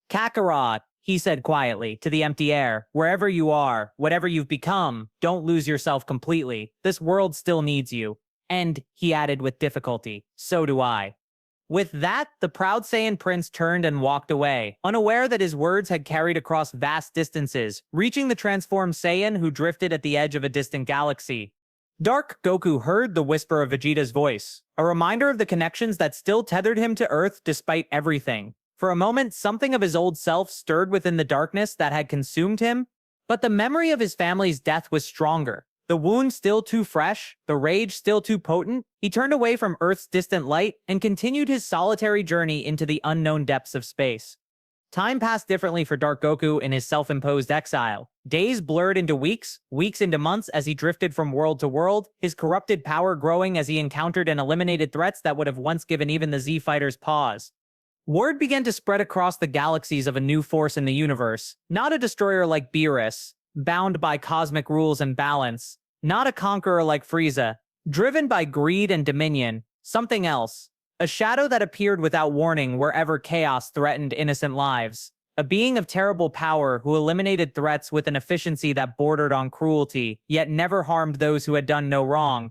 Kakarot, he said quietly, to the empty air, wherever you are, whatever you've become, don't lose yourself completely. This world still needs you. And, he added with difficulty, so do I. With that, the proud Saiyan prince turned and walked away, unaware that his words had carried across vast distances, reaching the transformed Saiyan who drifted at the edge of a distant galaxy. Dark Goku heard the whisper of Vegeta's voice, a reminder of the connections that still tethered him to Earth despite everything. For a moment, something of his old self stirred within the darkness that had consumed him, but the memory of his family's death was stronger. The wound still too fresh, the rage still too potent, he turned away from Earth's distant light and continued his solitary journey into the unknown depths of space. Time passed differently for Dark Goku in his self-imposed exile. Days blurred into weeks, weeks into months as he drifted from world to world, his corrupted power growing as he encountered and eliminated threats that would have once given even the Z-Fighters pause. Word began to spread across the galaxies of a new force in the universe. Not a destroyer like Beerus, bound by cosmic rules and balance. Not a conqueror like Frieza, driven by greed and dominion. Something else. A shadow that appeared without warning wherever chaos threatened innocent lives. A being of terrible power who eliminated threats with an efficiency that bordered on cruelty, yet never harmed those who had done no wrong.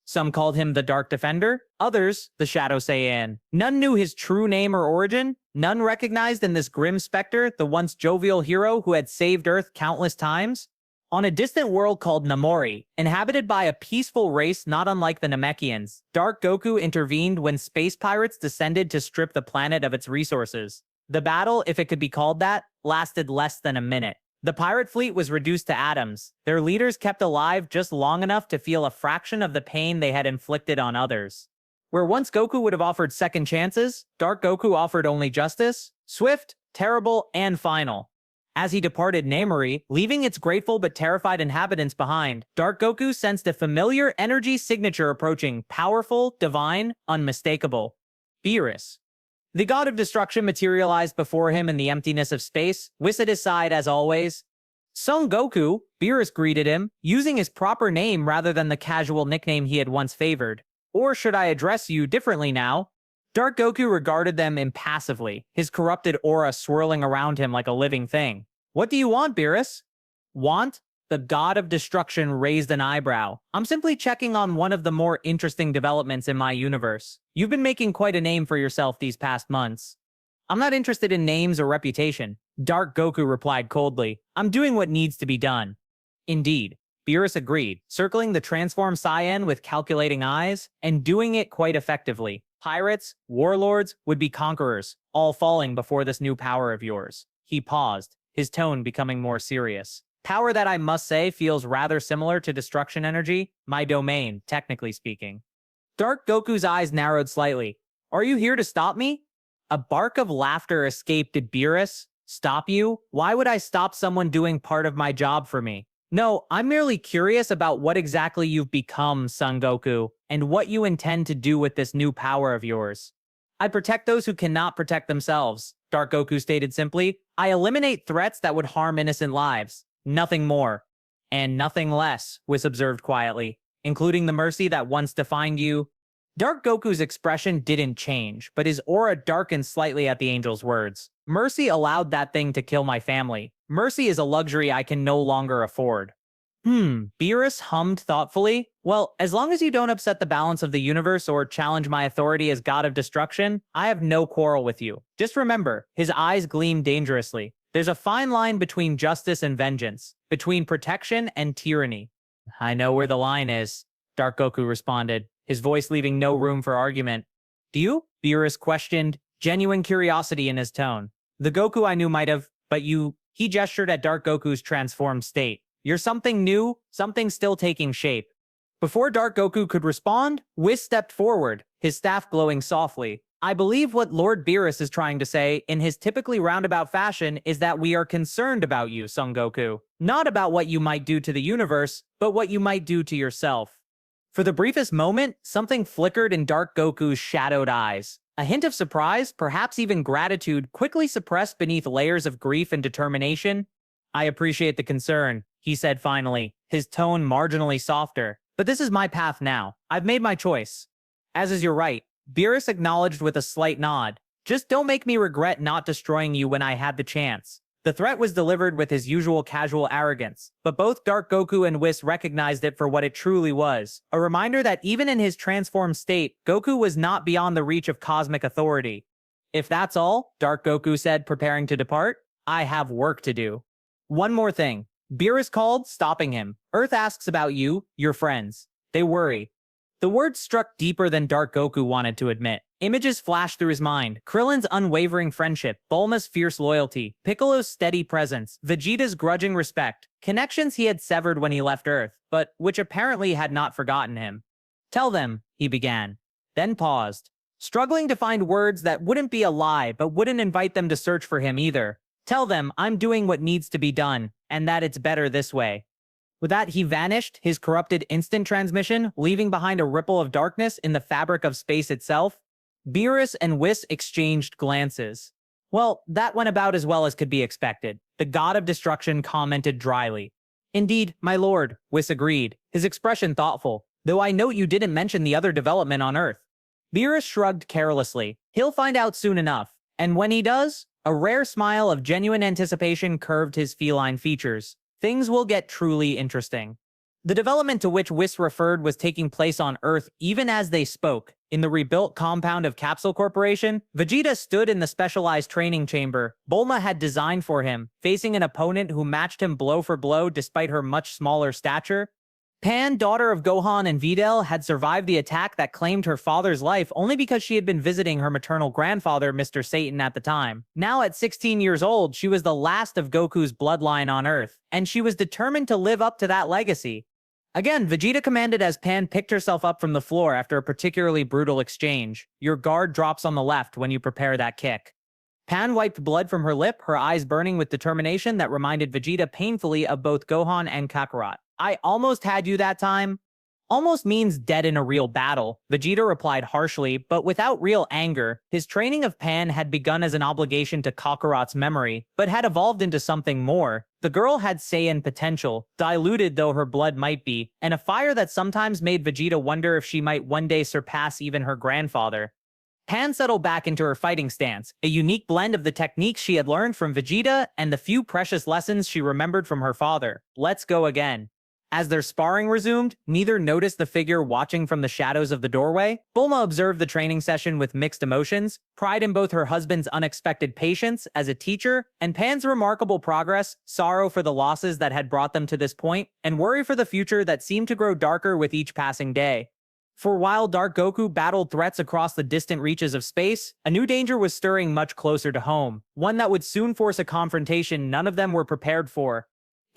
Some called him the Dark Defender, others the Shadow Saiyan. None knew his true name or origin, none recognized in this grim specter the once jovial hero who had saved Earth countless times. On a distant world called Namori, inhabited by a peaceful race not unlike the Namekians, Dark Goku intervened when space pirates descended to strip the planet of its resources. The battle, if it could be called that, lasted less than a minute. The pirate fleet was reduced to atoms, their leaders kept alive just long enough to feel a fraction of the pain they had inflicted on others. Where once Goku would have offered second chances, Dark Goku offered only justice, swift, terrible, and final. As he departed Namori, leaving its grateful but terrified inhabitants behind, Dark Goku sensed a familiar energy signature approaching, powerful, divine, unmistakable. Beerus. The god of destruction materialized before him in the emptiness of space, whisk at his side as always. Son Goku, Beerus greeted him, using his proper name rather than the casual nickname he had once favored. Or should I address you differently now? Dark Goku regarded them impassively, his corrupted aura swirling around him like a living thing. What do you want, Beerus? Want? The god of destruction raised an eyebrow. I'm simply checking on one of the more interesting developments in my universe. You've been making quite a name for yourself these past months. I'm not interested in names or reputation. Dark Goku replied coldly. I'm doing what needs to be done. Indeed. Beerus agreed, circling the transformed Saiyan with calculating eyes, and doing it quite effectively. Pirates, warlords, would-be conquerors, all falling before this new power of yours. He paused, his tone becoming more serious. Power that I must say feels rather similar to destruction energy, my domain, technically speaking. Dark Goku's eyes narrowed slightly. Are you here to stop me? A bark of laughter escaped at Beerus. Stop you? Why would I stop someone doing part of my job for me? No, I'm merely curious about what exactly you've become, Son Goku, and what you intend to do with this new power of yours. I protect those who cannot protect themselves, Dark Goku stated simply. I eliminate threats that would harm innocent lives. Nothing more. And nothing less, Whis observed quietly, including the mercy that once defined you. Dark Goku's expression didn't change, but his aura darkened slightly at the angel's words. Mercy allowed that thing to kill my family. Mercy is a luxury I can no longer afford. Beerus hummed thoughtfully. Well, as long as you don't upset the balance of the universe or challenge my authority as god of destruction, I have no quarrel with you. Just remember, his eyes gleamed dangerously. There's a fine line between justice and vengeance, between protection and tyranny. I know where the line is, Dark Goku responded, his voice leaving no room for argument. Do you? Beerus questioned, genuine curiosity in his tone. The Goku I knew might have, but you... He gestured at Dark Goku's transformed state. You're something new, something still taking shape. Before Dark Goku could respond, Whis stepped forward, his staff glowing softly. I believe what Lord Beerus is trying to say, in his typically roundabout fashion, is that we are concerned about you, Son Goku. Not about what you might do to the universe, but what you might do to yourself. For the briefest moment, something flickered in Dark Goku's shadowed eyes. A hint of surprise, perhaps even gratitude, quickly suppressed beneath layers of grief and determination. I appreciate the concern, he said finally, his tone marginally softer. But this is my path now. I've made my choice. As is your right, Beerus acknowledged with a slight nod. Just don't make me regret not destroying you when I had the chance. The threat was delivered with his usual casual arrogance, but both Dark Goku and Whis recognized it for what it truly was. A reminder that even in his transformed state, Goku was not beyond the reach of cosmic authority. If that's all, Dark Goku said, preparing to depart, I have work to do. One more thing. Beerus called, stopping him. Earth asks about you, your friends. They worry. The words struck deeper than Dark Goku wanted to admit. Images flashed through his mind. Krillin's unwavering friendship, Bulma's fierce loyalty, Piccolo's steady presence, Vegeta's grudging respect, connections he had severed when he left Earth, but which apparently had not forgotten him. Tell them, he began, then paused, struggling to find words that wouldn't be a lie but wouldn't invite them to search for him either. Tell them I'm doing what needs to be done, and that it's better this way. With that, he vanished, his corrupted instant transmission, leaving behind a ripple of darkness in the fabric of space itself. Beerus and Whis exchanged glances. Well, that went about as well as could be expected. The god of destruction commented dryly. Indeed, my lord, Whis agreed, his expression thoughtful, though I note you didn't mention the other development on Earth. Beerus shrugged carelessly. He'll find out soon enough, and when he does, a rare smile of genuine anticipation curved his feline features. Things will get truly interesting. The development to which Whis referred was taking place on Earth even as they spoke. In the rebuilt compound of Capsule Corporation, Vegeta stood in the specialized training chamber Bulma had designed for him, facing an opponent who matched him blow for blow despite her much smaller stature. Pan, daughter of Gohan and Videl, had survived the attack that claimed her father's life only because she had been visiting her maternal grandfather, Mr. Satan, at the time. Now at 16 years old, she was the last of Goku's bloodline on Earth, and she was determined to live up to that legacy. Again, Vegeta commanded as Pan picked herself up from the floor after a particularly brutal exchange. Your guard drops on the left when you prepare that kick. Pan wiped blood from her lip, her eyes burning with determination that reminded Vegeta painfully of both Gohan and Kakarot. I almost had you that time. Almost means dead in a real battle, Vegeta replied harshly, but without real anger. His training of Pan had begun as an obligation to Kakarot's memory, but had evolved into something more. The girl had Saiyan potential, diluted though her blood might be, and a fire that sometimes made Vegeta wonder if she might one day surpass even her grandfather. Pan settled back into her fighting stance, a unique blend of the techniques she had learned from Vegeta and the few precious lessons she remembered from her father. Let's go again. As their sparring resumed, neither noticed the figure watching from the shadows of the doorway. Bulma observed the training session with mixed emotions, pride in both her husband's unexpected patience as a teacher, and Pan's remarkable progress, sorrow for the losses that had brought them to this point, and worry for the future that seemed to grow darker with each passing day. For while Dark Goku battled threats across the distant reaches of space, a new danger was stirring much closer to home, one that would soon force a confrontation none of them were prepared for.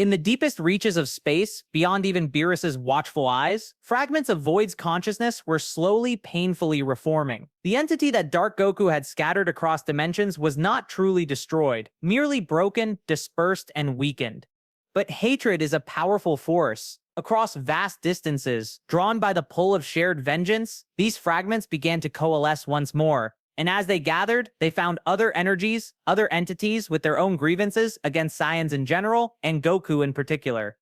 In the deepest reaches of space, beyond even Beerus's watchful eyes, fragments of Void's consciousness were slowly, painfully reforming. The entity that Dark Goku had scattered across dimensions was not truly destroyed, merely broken, dispersed, and weakened. But hatred is a powerful force. Across vast distances, drawn by the pull of shared vengeance, these fragments began to coalesce once more. And as they gathered, they found other energies, other entities with their own grievances against Saiyans in general, and Goku in particular.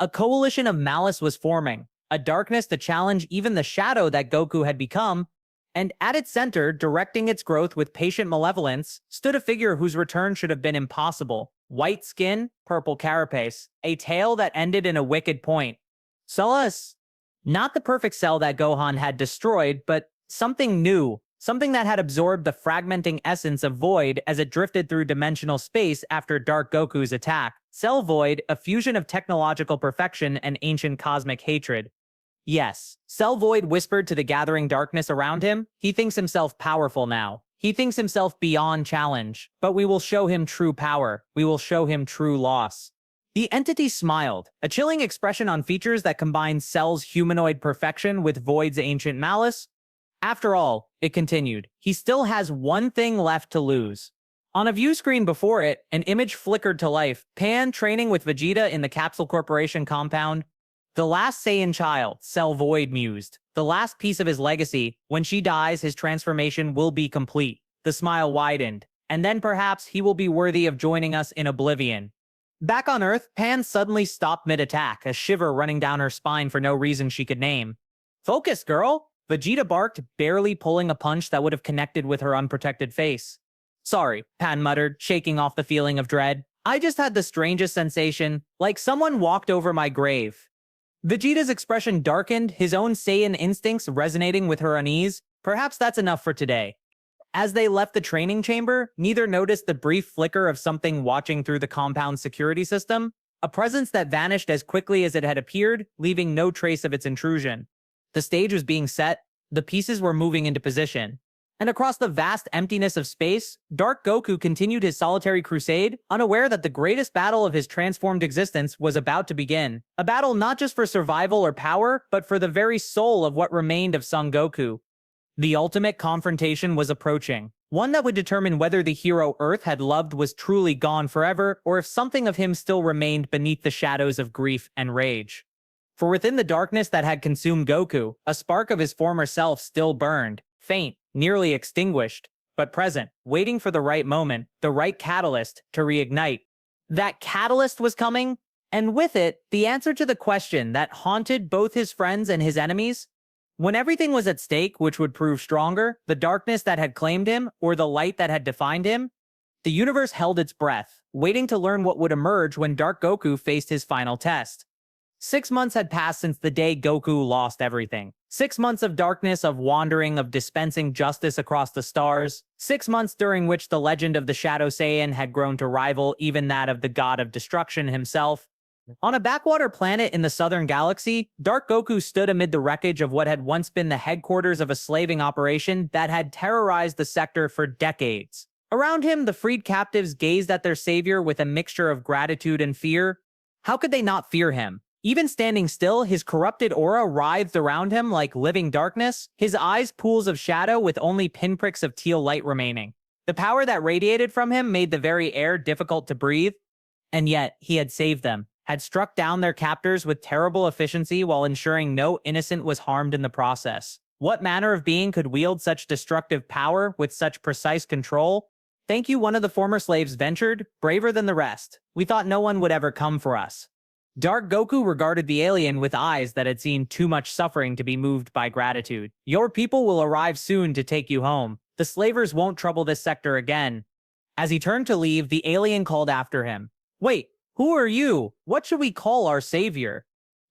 A coalition of malice was forming, a darkness to challenge even the shadow that Goku had become, and at its center, directing its growth with patient malevolence, stood a figure whose return should have been impossible. White skin, purple carapace, a tail that ended in a wicked point. Solace. Not the perfect cell that Gohan had destroyed, but something new. Something that had absorbed the fragmenting essence of Void as it drifted through dimensional space after Dark Goku's attack. Cell Void, a fusion of technological perfection and ancient cosmic hatred. Yes, Cell Void whispered to the gathering darkness around him. He thinks himself powerful now. He thinks himself beyond challenge. But we will show him true power. We will show him true loss. The entity smiled, a chilling expression on features that combined Cell's humanoid perfection with Void's ancient malice. After all, it continued, he still has one thing left to lose. On a view screen before it, an image flickered to life. Pan training with Vegeta in the Capsule Corporation compound. The last Saiyan child, Cell Void mused. The last piece of his legacy. When she dies, his transformation will be complete. The smile widened. And then perhaps he will be worthy of joining us in oblivion. Back on Earth, Pan suddenly stopped mid-attack, a shiver running down her spine for no reason she could name. Focus, girl! Vegeta barked, barely pulling a punch that would have connected with her unprotected face. Sorry, Pan muttered, shaking off the feeling of dread. I just had the strangest sensation, like someone walked over my grave. Vegeta's expression darkened, his own Saiyan instincts resonating with her unease. Perhaps that's enough for today. As they left the training chamber, neither noticed the brief flicker of something watching through the compound's security system, a presence that vanished as quickly as it had appeared, leaving no trace of its intrusion. The stage was being set, the pieces were moving into position. And across the vast emptiness of space, Dark Goku continued his solitary crusade, unaware that the greatest battle of his transformed existence was about to begin. A battle not just for survival or power, but for the very soul of what remained of Son Goku. The ultimate confrontation was approaching, one that would determine whether the hero Earth had loved was truly gone forever, or if something of him still remained beneath the shadows of grief and rage. For within the darkness that had consumed Goku, a spark of his former self still burned, faint, nearly extinguished, but present, waiting for the right moment, the right catalyst to reignite. That catalyst was coming, and with it, the answer to the question that haunted both his friends and his enemies. When everything was at stake, which would prove stronger, the darkness that had claimed him, or the light that had defined him, the universe held its breath, waiting to learn what would emerge when Dark Goku faced his final test. 6 months had passed since the day Goku lost everything. 6 months of darkness, of wandering, of dispensing justice across the stars. 6 months during which the legend of the Shadow Saiyan had grown to rival even that of the god of destruction himself. On a backwater planet in the southern galaxy, Dark Goku stood amid the wreckage of what had once been the headquarters of a slaving operation that had terrorized the sector for decades. Around him, the freed captives gazed at their savior with a mixture of gratitude and fear. How could they not fear him? Even standing still, his corrupted aura writhed around him like living darkness, his eyes pools of shadow with only pinpricks of teal light remaining. The power that radiated from him made the very air difficult to breathe, and yet he had saved them, had struck down their captors with terrible efficiency while ensuring no innocent was harmed in the process. What manner of being could wield such destructive power with such precise control? Thank you, one of the former slaves ventured, braver than the rest. We thought no one would ever come for us. Dark Goku regarded the alien with eyes that had seen too much suffering to be moved by gratitude. Your people will arrive soon to take you home. The slavers won't trouble this sector again. As he turned to leave, the alien called after him. Wait, who are you? What should we call our savior?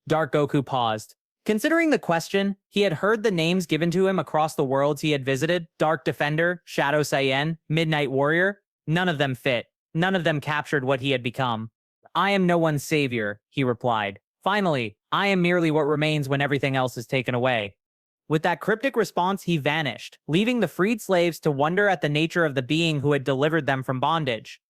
Dark Goku paused. Considering the question, he had heard the names given to him across the worlds he had visited. Dark Defender, Shadow Saiyan, Midnight Warrior. None of them fit. None of them captured what he had become. I am no one's savior, he replied. Finally, I am merely what remains when everything else is taken away. With that cryptic response, he vanished, leaving the freed slaves to wonder at the nature of the being who had delivered them from bondage.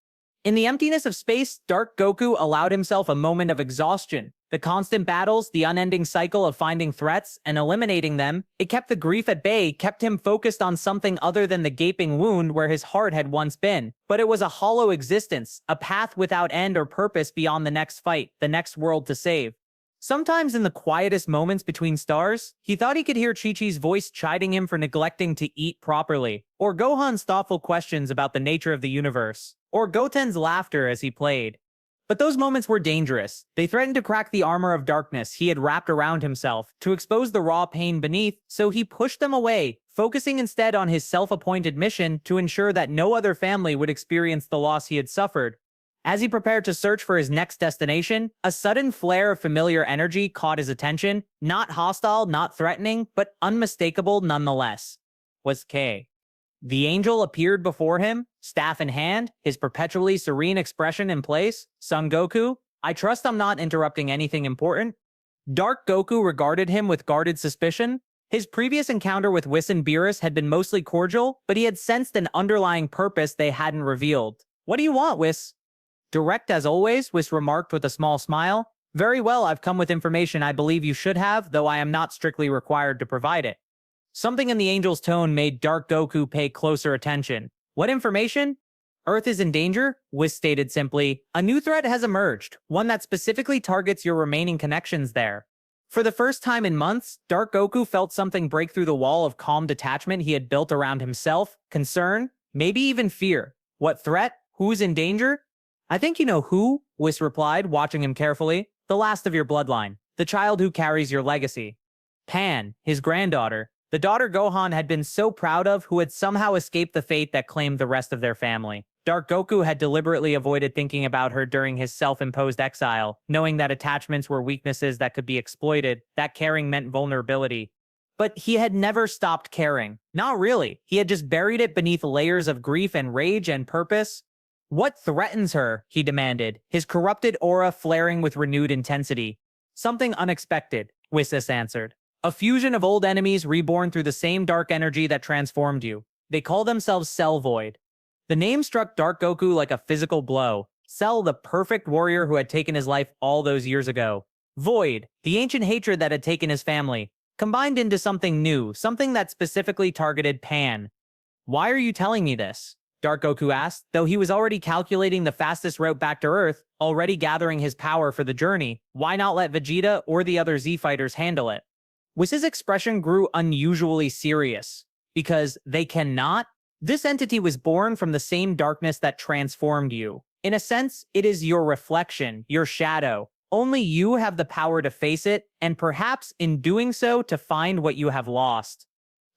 In the emptiness of space, Dark Goku allowed himself a moment of exhaustion. The constant battles, the unending cycle of finding threats and eliminating them, it kept the grief at bay, kept him focused on something other than the gaping wound where his heart had once been. But it was a hollow existence, a path without end or purpose beyond the next fight, the next world to save. Sometimes in the quietest moments between stars, he thought he could hear Chi-Chi's voice chiding him for neglecting to eat properly, or Gohan's thoughtful questions about the nature of the universe, or Goten's laughter as he played. But those moments were dangerous. They threatened to crack the armor of darkness he had wrapped around himself, to expose the raw pain beneath, so he pushed them away, focusing instead on his self-appointed mission to ensure that no other family would experience the loss he had suffered. As he prepared to search for his next destination, a sudden flare of familiar energy caught his attention, not hostile, not threatening, but unmistakable nonetheless. Was K. The angel appeared before him, staff in hand, his perpetually serene expression in place. Son Goku, I trust I'm not interrupting anything important. Dark Goku regarded him with guarded suspicion. His previous encounter with Whis and Beerus had been mostly cordial, but he had sensed an underlying purpose they hadn't revealed. What do you want, Whis? Direct as always, Whis remarked with a small smile. Very well, I've come with information I believe you should have, though I am not strictly required to provide it. Something in the angel's tone made Dark Goku pay closer attention. What information? Earth is in danger, Whis stated simply. A new threat has emerged, one that specifically targets your remaining connections there. For the first time in months, Dark Goku felt something break through the wall of calm detachment he had built around himself, concern, maybe even fear. What threat? Who's in danger? I think you know who, Whis replied, watching him carefully. The last of your bloodline. The child who carries your legacy. Pan, his granddaughter. The daughter Gohan had been so proud of, who had somehow escaped the fate that claimed the rest of their family. Dark Goku had deliberately avoided thinking about her during his self-imposed exile, knowing that attachments were weaknesses that could be exploited, that caring meant vulnerability. But he had never stopped caring. Not really. He had just buried it beneath layers of grief and rage and purpose. What threatens her? He demanded, his corrupted aura flaring with renewed intensity. Something unexpected, Whis answered. A fusion of old enemies reborn through the same dark energy that transformed you. They call themselves Cell Void. The name struck Dark Goku like a physical blow. Cell, the perfect warrior who had taken his life all those years ago. Void, the ancient hatred that had taken his family, combined into something new, something that specifically targeted Pan. Why are you telling me this? Dark Goku asked, though he was already calculating the fastest route back to Earth, already gathering his power for the journey. Why not let Vegeta or the other Z-fighters handle it? Whis' expression grew unusually serious. Because they cannot? This entity was born from the same darkness that transformed you. In a sense, it is your reflection, your shadow. Only you have the power to face it, and perhaps in doing so to find what you have lost.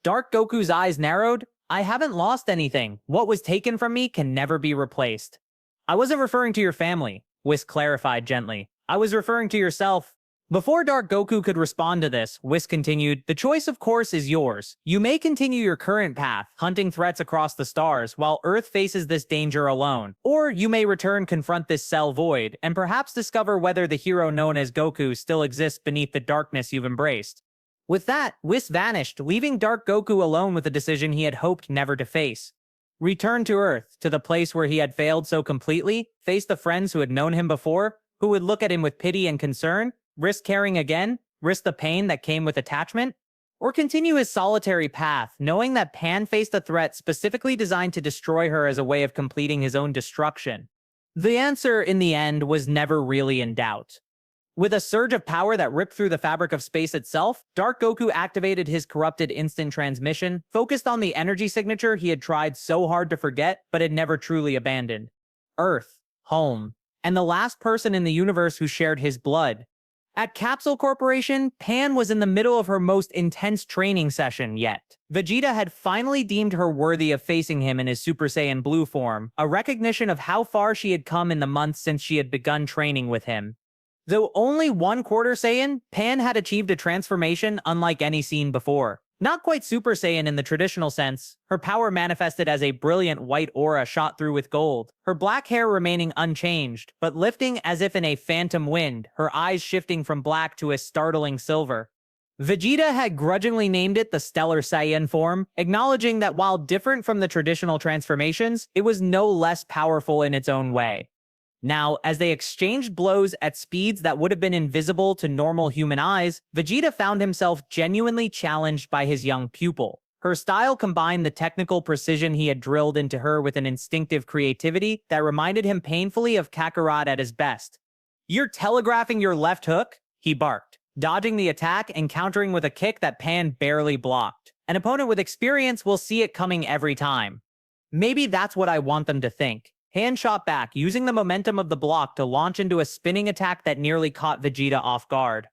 Dark Goku's eyes narrowed. I haven't lost anything. What was taken from me can never be replaced. I wasn't referring to your family, Whis clarified gently. I was referring to yourself. Before Dark Goku could respond to this, Whis continued, the choice of course is yours. You may continue your current path, hunting threats across the stars, while Earth faces this danger alone. Or you may return, confront this Cell Void, and perhaps discover whether the hero known as Goku still exists beneath the darkness you've embraced. With that, Whis vanished, leaving Dark Goku alone with a decision he had hoped never to face. Return to Earth, to the place where he had failed so completely, face the friends who had known him before, who would look at him with pity and concern, risk caring again, risk the pain that came with attachment, or continue his solitary path, knowing that Pan faced a threat specifically designed to destroy her as a way of completing his own destruction. The answer, in the end, was never really in doubt. With a surge of power that ripped through the fabric of space itself, Dark Goku activated his corrupted instant transmission, focused on the energy signature he had tried so hard to forget, but had never truly abandoned. Earth, home, and the last person in the universe who shared his blood. At Capsule Corporation, Pan was in the middle of her most intense training session yet. Vegeta had finally deemed her worthy of facing him in his Super Saiyan Blue form, a recognition of how far she had come in the months since she had begun training with him. Though only 1/4 Saiyan, Pan had achieved a transformation unlike any seen before. Not quite Super Saiyan in the traditional sense, her power manifested as a brilliant white aura shot through with gold, her black hair remaining unchanged, but lifting as if in a phantom wind, her eyes shifting from black to a startling silver. Vegeta had grudgingly named it the Stellar Saiyan form, acknowledging that while different from the traditional transformations, it was no less powerful in its own way. Now, as they exchanged blows at speeds that would have been invisible to normal human eyes, Vegeta found himself genuinely challenged by his young pupil. Her style combined the technical precision he had drilled into her with an instinctive creativity that reminded him painfully of Kakarot at his best. "You're telegraphing your left hook?" he barked, dodging the attack and countering with a kick that Pan barely blocked. An opponent with experience will see it coming every time. Maybe that's what I want them to think. Pan shot back, using the momentum of the block to launch into a spinning attack that nearly caught Vegeta off guard.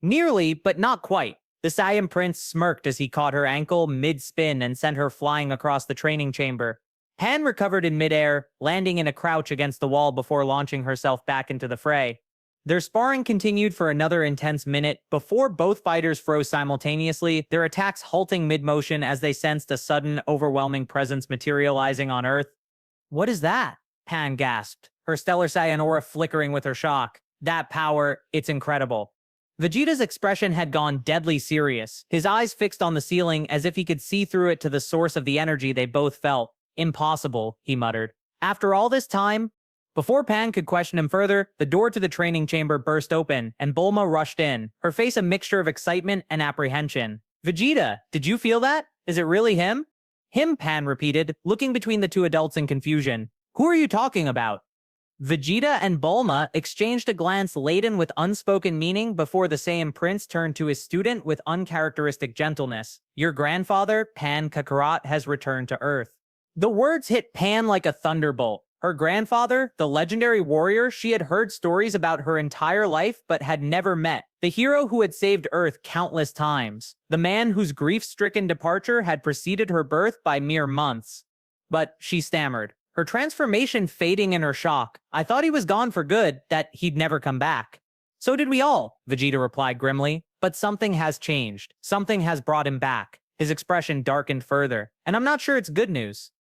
Nearly, but not quite. The Saiyan Prince smirked as he caught her ankle mid-spin and sent her flying across the training chamber. Pan recovered in midair, landing in a crouch against the wall before launching herself back into the fray. Their sparring continued for another intense minute before both fighters froze simultaneously, their attacks halting mid-motion as they sensed a sudden, overwhelming presence materializing on Earth. "What is that?" Pan gasped, her Stellar Saiyan aura flickering with her shock. "That power, it's incredible." Vegeta's expression had gone deadly serious, his eyes fixed on the ceiling as if he could see through it to the source of the energy they both felt. "Impossible," he muttered. "After all this time?" Before Pan could question him further, the door to the training chamber burst open, and Bulma rushed in, her face a mixture of excitement and apprehension. "Vegeta, did you feel that? Is it really him?" "Him," Pan repeated, looking between the two adults in confusion. "Who are you talking about?" Vegeta and Bulma exchanged a glance laden with unspoken meaning before the Saiyan Prince turned to his student with uncharacteristic gentleness. "Your grandfather, Pan Kakarot, has returned to Earth." The words hit Pan like a thunderbolt. Her grandfather, the legendary warrior she had heard stories about her entire life but had never met, the hero who had saved Earth countless times, the man whose grief-stricken departure had preceded her birth by mere months. But she stammered, her transformation fading in her shock. "I thought he was gone for good, that he'd never come back." "So did we all," Vegeta replied grimly. "But something has changed. Something has brought him back." His expression darkened further, and I'm not sure it's good news.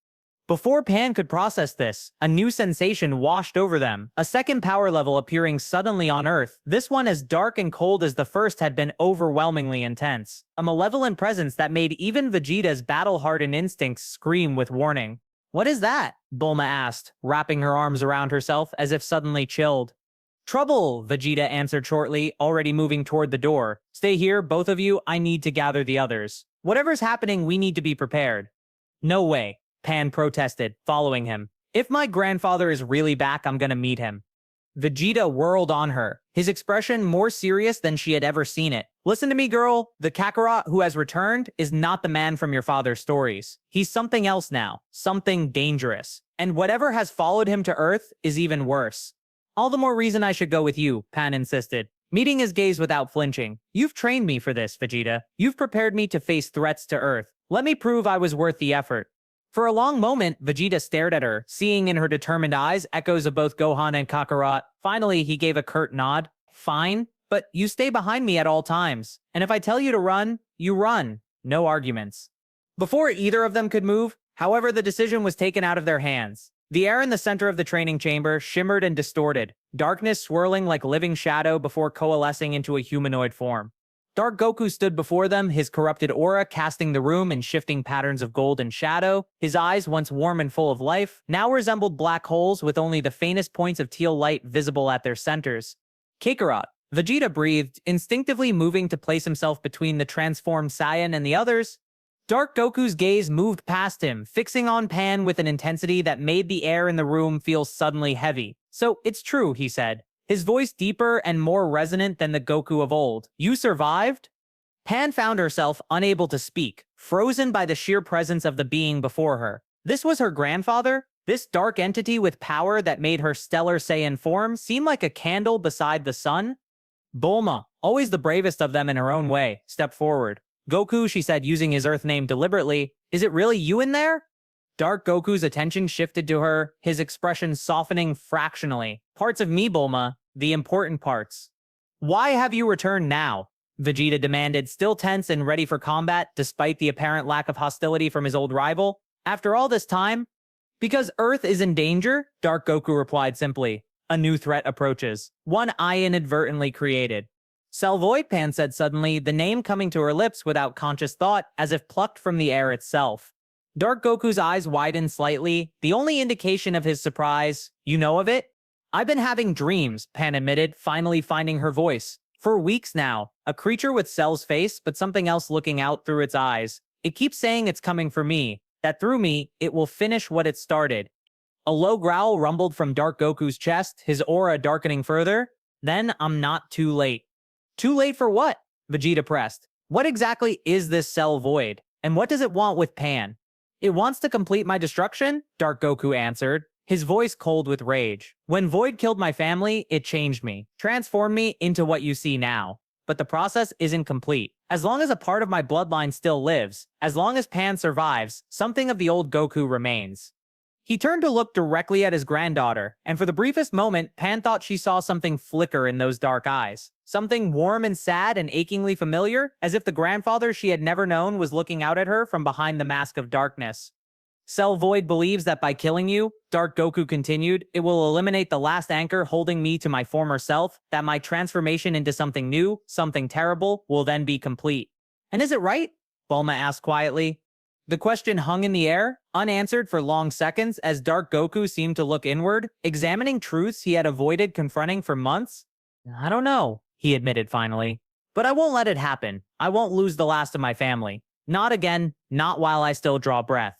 Before Pan could process this, a new sensation washed over them, a second power level appearing suddenly on Earth, this one as dark and cold as the first had been overwhelmingly intense. A malevolent presence that made even Vegeta's battle-hardened instincts scream with warning. "What is that?" Bulma asked, wrapping her arms around herself as if suddenly chilled. "Trouble," Vegeta answered shortly, already moving toward the door. "Stay here, both of you, I need to gather the others. Whatever's happening, we need to be prepared." "No way," Pan protested, following him. "If my grandfather is really back, I'm gonna meet him." Vegeta whirled on her, his expression more serious than she had ever seen it. "Listen to me, girl. The Kakarot who has returned is not the man from your father's stories. He's something else now, something dangerous. And whatever has followed him to Earth is even worse." "All the more reason I should go with you," Pan insisted, meeting his gaze without flinching. "You've trained me for this, Vegeta. You've prepared me to face threats to Earth. Let me prove I was worth the effort." For a long moment, Vegeta stared at her, seeing in her determined eyes echoes of both Gohan and Kakarot. Finally, he gave a curt nod. "Fine, but you stay behind me at all times. And if I tell you to run, you run. No arguments." Before either of them could move, however, the decision was taken out of their hands. The air in the center of the training chamber shimmered and distorted, darkness swirling like living shadow before coalescing into a humanoid form. Dark Goku stood before them, his corrupted aura casting the room in shifting patterns of gold and shadow. His eyes, once warm and full of life, now resembled black holes with only the faintest points of teal light visible at their centers. "Kakarot," Vegeta breathed, instinctively moving to place himself between the transformed Saiyan and the others. Dark Goku's gaze moved past him, fixing on Pan with an intensity that made the air in the room feel suddenly heavy. "So, it's true," he said, his voice deeper and more resonant than the Goku of old. "You survived?" Pan found herself unable to speak, frozen by the sheer presence of the being before her. This was her grandfather? This dark entity with power that made her Stellar Saiyan form seem like a candle beside the sun? Bulma, always the bravest of them in her own way, stepped forward. "Goku," she said, using his Earth name deliberately, "is it really you in there?" Dark Goku's attention shifted to her, his expression softening fractionally. "Parts of me, Bulma, the important parts." "Why have you returned now?" Vegeta demanded, still tense and ready for combat, despite the apparent lack of hostility from his old rival. "After all this time?" "Because Earth is in danger," Dark Goku replied simply. "A new threat approaches, one I inadvertently created." "Selvoid," Pan said suddenly, the name coming to her lips without conscious thought, as if plucked from the air itself. Dark Goku's eyes widened slightly, the only indication of his surprise. "You know of it?" "I've been having dreams," Pan admitted, finally finding her voice. "For weeks now. A creature with Cell's face, but something else looking out through its eyes. It keeps saying it's coming for me, that through me, it will finish what it started." A low growl rumbled from Dark Goku's chest, his aura darkening further. "Then I'm not too late." "Too late for what?" Vegeta pressed. "What exactly is this Cell Void? And what does it want with Pan?" "It wants to complete my destruction," Dark Goku answered. his voice cold with rage. When Void killed my family, it changed me, transformed me into what you see now. But the process isn't complete. As long as a part of my bloodline still lives, as long as Pan survives, something of the old Goku remains. He turned to look directly at his granddaughter, and for the briefest moment, Pan thought she saw something flicker in those dark eyes. Something warm and sad and achingly familiar, as if the grandfather she had never known was looking out at her from behind the mask of darkness. Cell Void believes that by killing you, Dark Goku continued, it will eliminate the last anchor holding me to my former self, that my transformation into something new, something terrible, will then be complete. And is it right? Bulma asked quietly. The question hung in the air, unanswered for long seconds as Dark Goku seemed to look inward, examining truths he had avoided confronting for months. I don't know, he admitted finally. But I won't let it happen. I won't lose the last of my family. Not again, not while I still draw breath.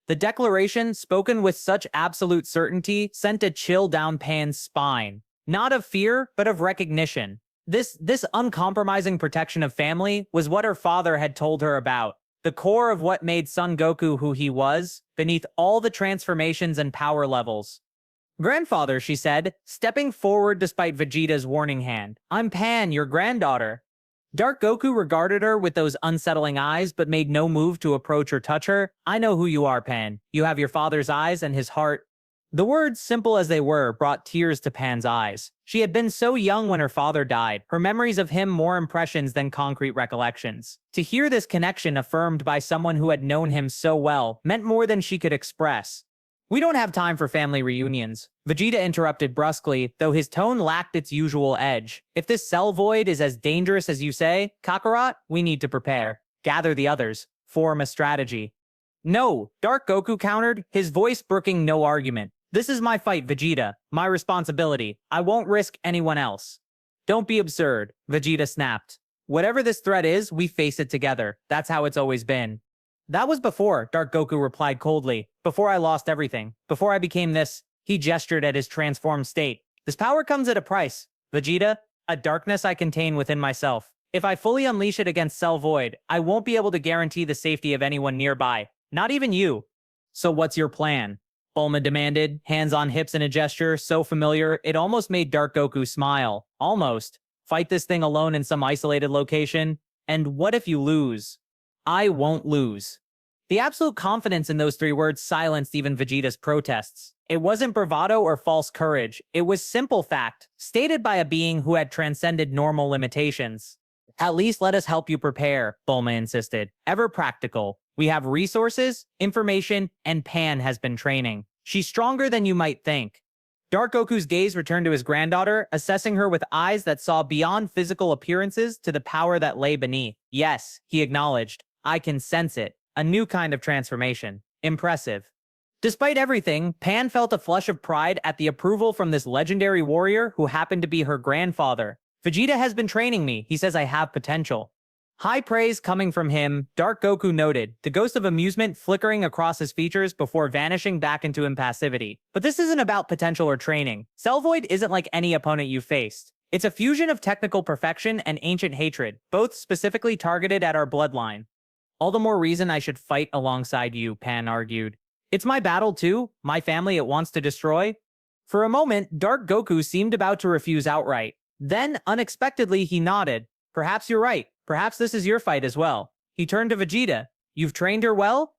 The declaration, spoken with such absolute certainty, sent a chill down Pan's spine. Not of fear, but of recognition. This uncompromising protection of family was what her father had told her about. The core of what made Son Goku who he was, beneath all the transformations and power levels. Grandfather, she said, stepping forward despite Vegeta's warning hand. I'm Pan, your granddaughter. Dark Goku regarded her with those unsettling eyes, but made no move to approach or touch her. I know who you are, Pan. You have your father's eyes and his heart. The words, simple as they were, brought tears to Pan's eyes. She had been so young when her father died, her memories of him more impressions than concrete recollections. To hear this connection affirmed by someone who had known him so well meant more than she could express. We don't have time for family reunions, Vegeta interrupted brusquely, though his tone lacked its usual edge. If this Cell Void is as dangerous as you say, Kakarot, we need to prepare. Gather the others. Form a strategy. No, Dark Goku countered, his voice brooking no argument. This is my fight, Vegeta. My responsibility. I won't risk anyone else. Don't be absurd, Vegeta snapped. Whatever this threat is, we face it together. That's how it's always been. That was before, Dark Goku replied coldly. Before I lost everything. Before I became this. He gestured at his transformed state. This power comes at a price. Vegeta, a darkness I contain within myself. If I fully unleash it against Cell Void, I won't be able to guarantee the safety of anyone nearby. Not even you. So what's your plan? Bulma demanded, hands on hips in a gesture so familiar it almost made Dark Goku smile. Almost. Fight this thing alone in some isolated location? And what if you lose? I won't lose. The absolute confidence in those three words silenced even Vegeta's protests. It wasn't bravado or false courage. It was simple fact, stated by a being who had transcended normal limitations. At least let us help you prepare, Bulma insisted. Ever practical. We have resources, information, and Pan has been training. She's stronger than you might think. Dark Goku's gaze returned to his granddaughter, assessing her with eyes that saw beyond physical appearances to the power that lay beneath. Yes, he acknowledged. I can sense it. A new kind of transformation. Impressive. Despite everything, Pan felt a flush of pride at the approval from this legendary warrior who happened to be her grandfather. Vegeta has been training me. He says I have potential. High praise coming from him, Dark Goku noted, the ghost of amusement flickering across his features before vanishing back into impassivity. But this isn't about potential or training. Cell Void isn't like any opponent you've faced. It's a fusion of technical perfection and ancient hatred, both specifically targeted at our bloodline. All the more reason I should fight alongside you, Pan argued. It's my battle too, my family it wants to destroy. For a moment, Dark Goku seemed about to refuse outright. Then, unexpectedly, he nodded. Perhaps you're right. Perhaps this is your fight as well. He turned to Vegeta. You've trained her well?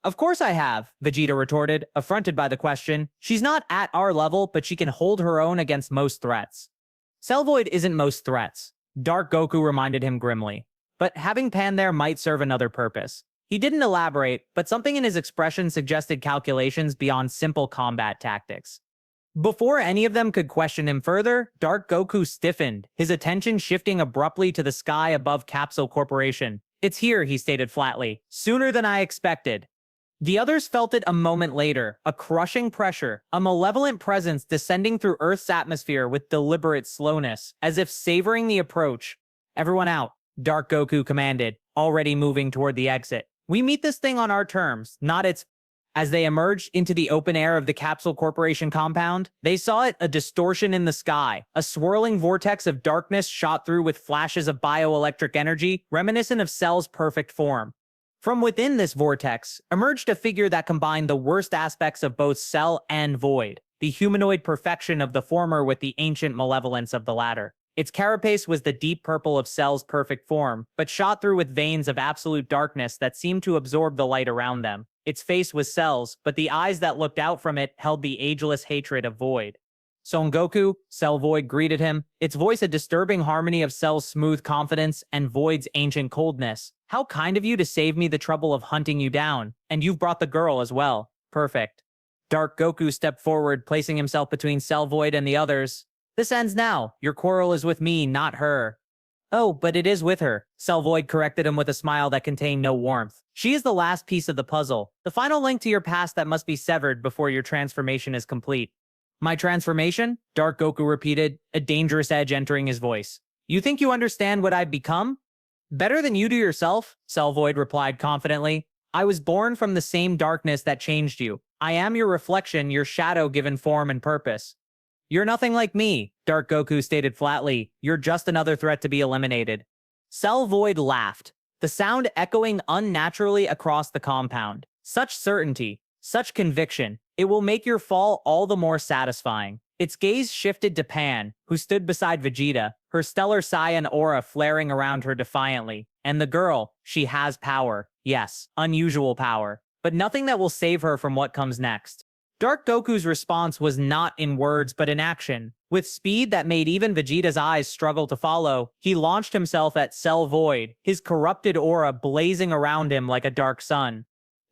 Of course I have, Vegeta retorted, affronted by the question. She's not at our level, but she can hold her own against most threats. Cell Void isn't most threats, Dark Goku reminded him grimly. But having Pan there might serve another purpose. He didn't elaborate, but something in his expression suggested calculations beyond simple combat tactics. Before any of them could question him further, Dark Goku stiffened, his attention shifting abruptly to the sky above Capsule Corporation. It's here, he stated flatly. Sooner than I expected. The others felt it a moment later, a crushing pressure, a malevolent presence descending through Earth's atmosphere with deliberate slowness, as if savoring the approach. Everyone out, Dark Goku commanded, already moving toward the exit. We meet this thing on our terms, not its... As they emerged into the open air of the Capsule Corporation compound, they saw it a distortion in the sky. A swirling vortex of darkness shot through with flashes of bioelectric energy, reminiscent of Cell's perfect form. From within this vortex emerged a figure that combined the worst aspects of both Cell and Void, the humanoid perfection of the former with the ancient malevolence of the latter. Its carapace was the deep purple of Cell's perfect form, but shot through with veins of absolute darkness that seemed to absorb the light around them. Its face was Cell's, but the eyes that looked out from it held the ageless hatred of Void. Son Goku, Cell Void greeted him, its voice a disturbing harmony of Cell's smooth confidence and Void's ancient coldness. How kind of you to save me the trouble of hunting you down, and you've brought the girl as well. Perfect. Dark Goku stepped forward, placing himself between Cell Void and the others. This ends now. Your quarrel is with me, not her. Oh, but it is with her. Cell Void corrected him with a smile that contained no warmth. She is the last piece of the puzzle, the final link to your past that must be severed before your transformation is complete. My transformation? Dark Goku repeated, a dangerous edge entering his voice. You think you understand what I've become? Better than you do yourself, Cell Void replied confidently. I was born from the same darkness that changed you. I am your reflection, your shadow given form and purpose. You're nothing like me, Dark Goku stated flatly. You're just another threat to be eliminated. Cell Void laughed, the sound echoing unnaturally across the compound. Such certainty, such conviction, it will make your fall all the more satisfying. Its gaze shifted to Pan, who stood beside Vegeta, her stellar Saiyan aura flaring around her defiantly. And the girl, she has power. Yes, unusual power, but nothing that will save her from what comes next. Dark Goku's response was not in words but in action. With speed that made even Vegeta's eyes struggle to follow, he launched himself at Cell Void, his corrupted aura blazing around him like a dark sun.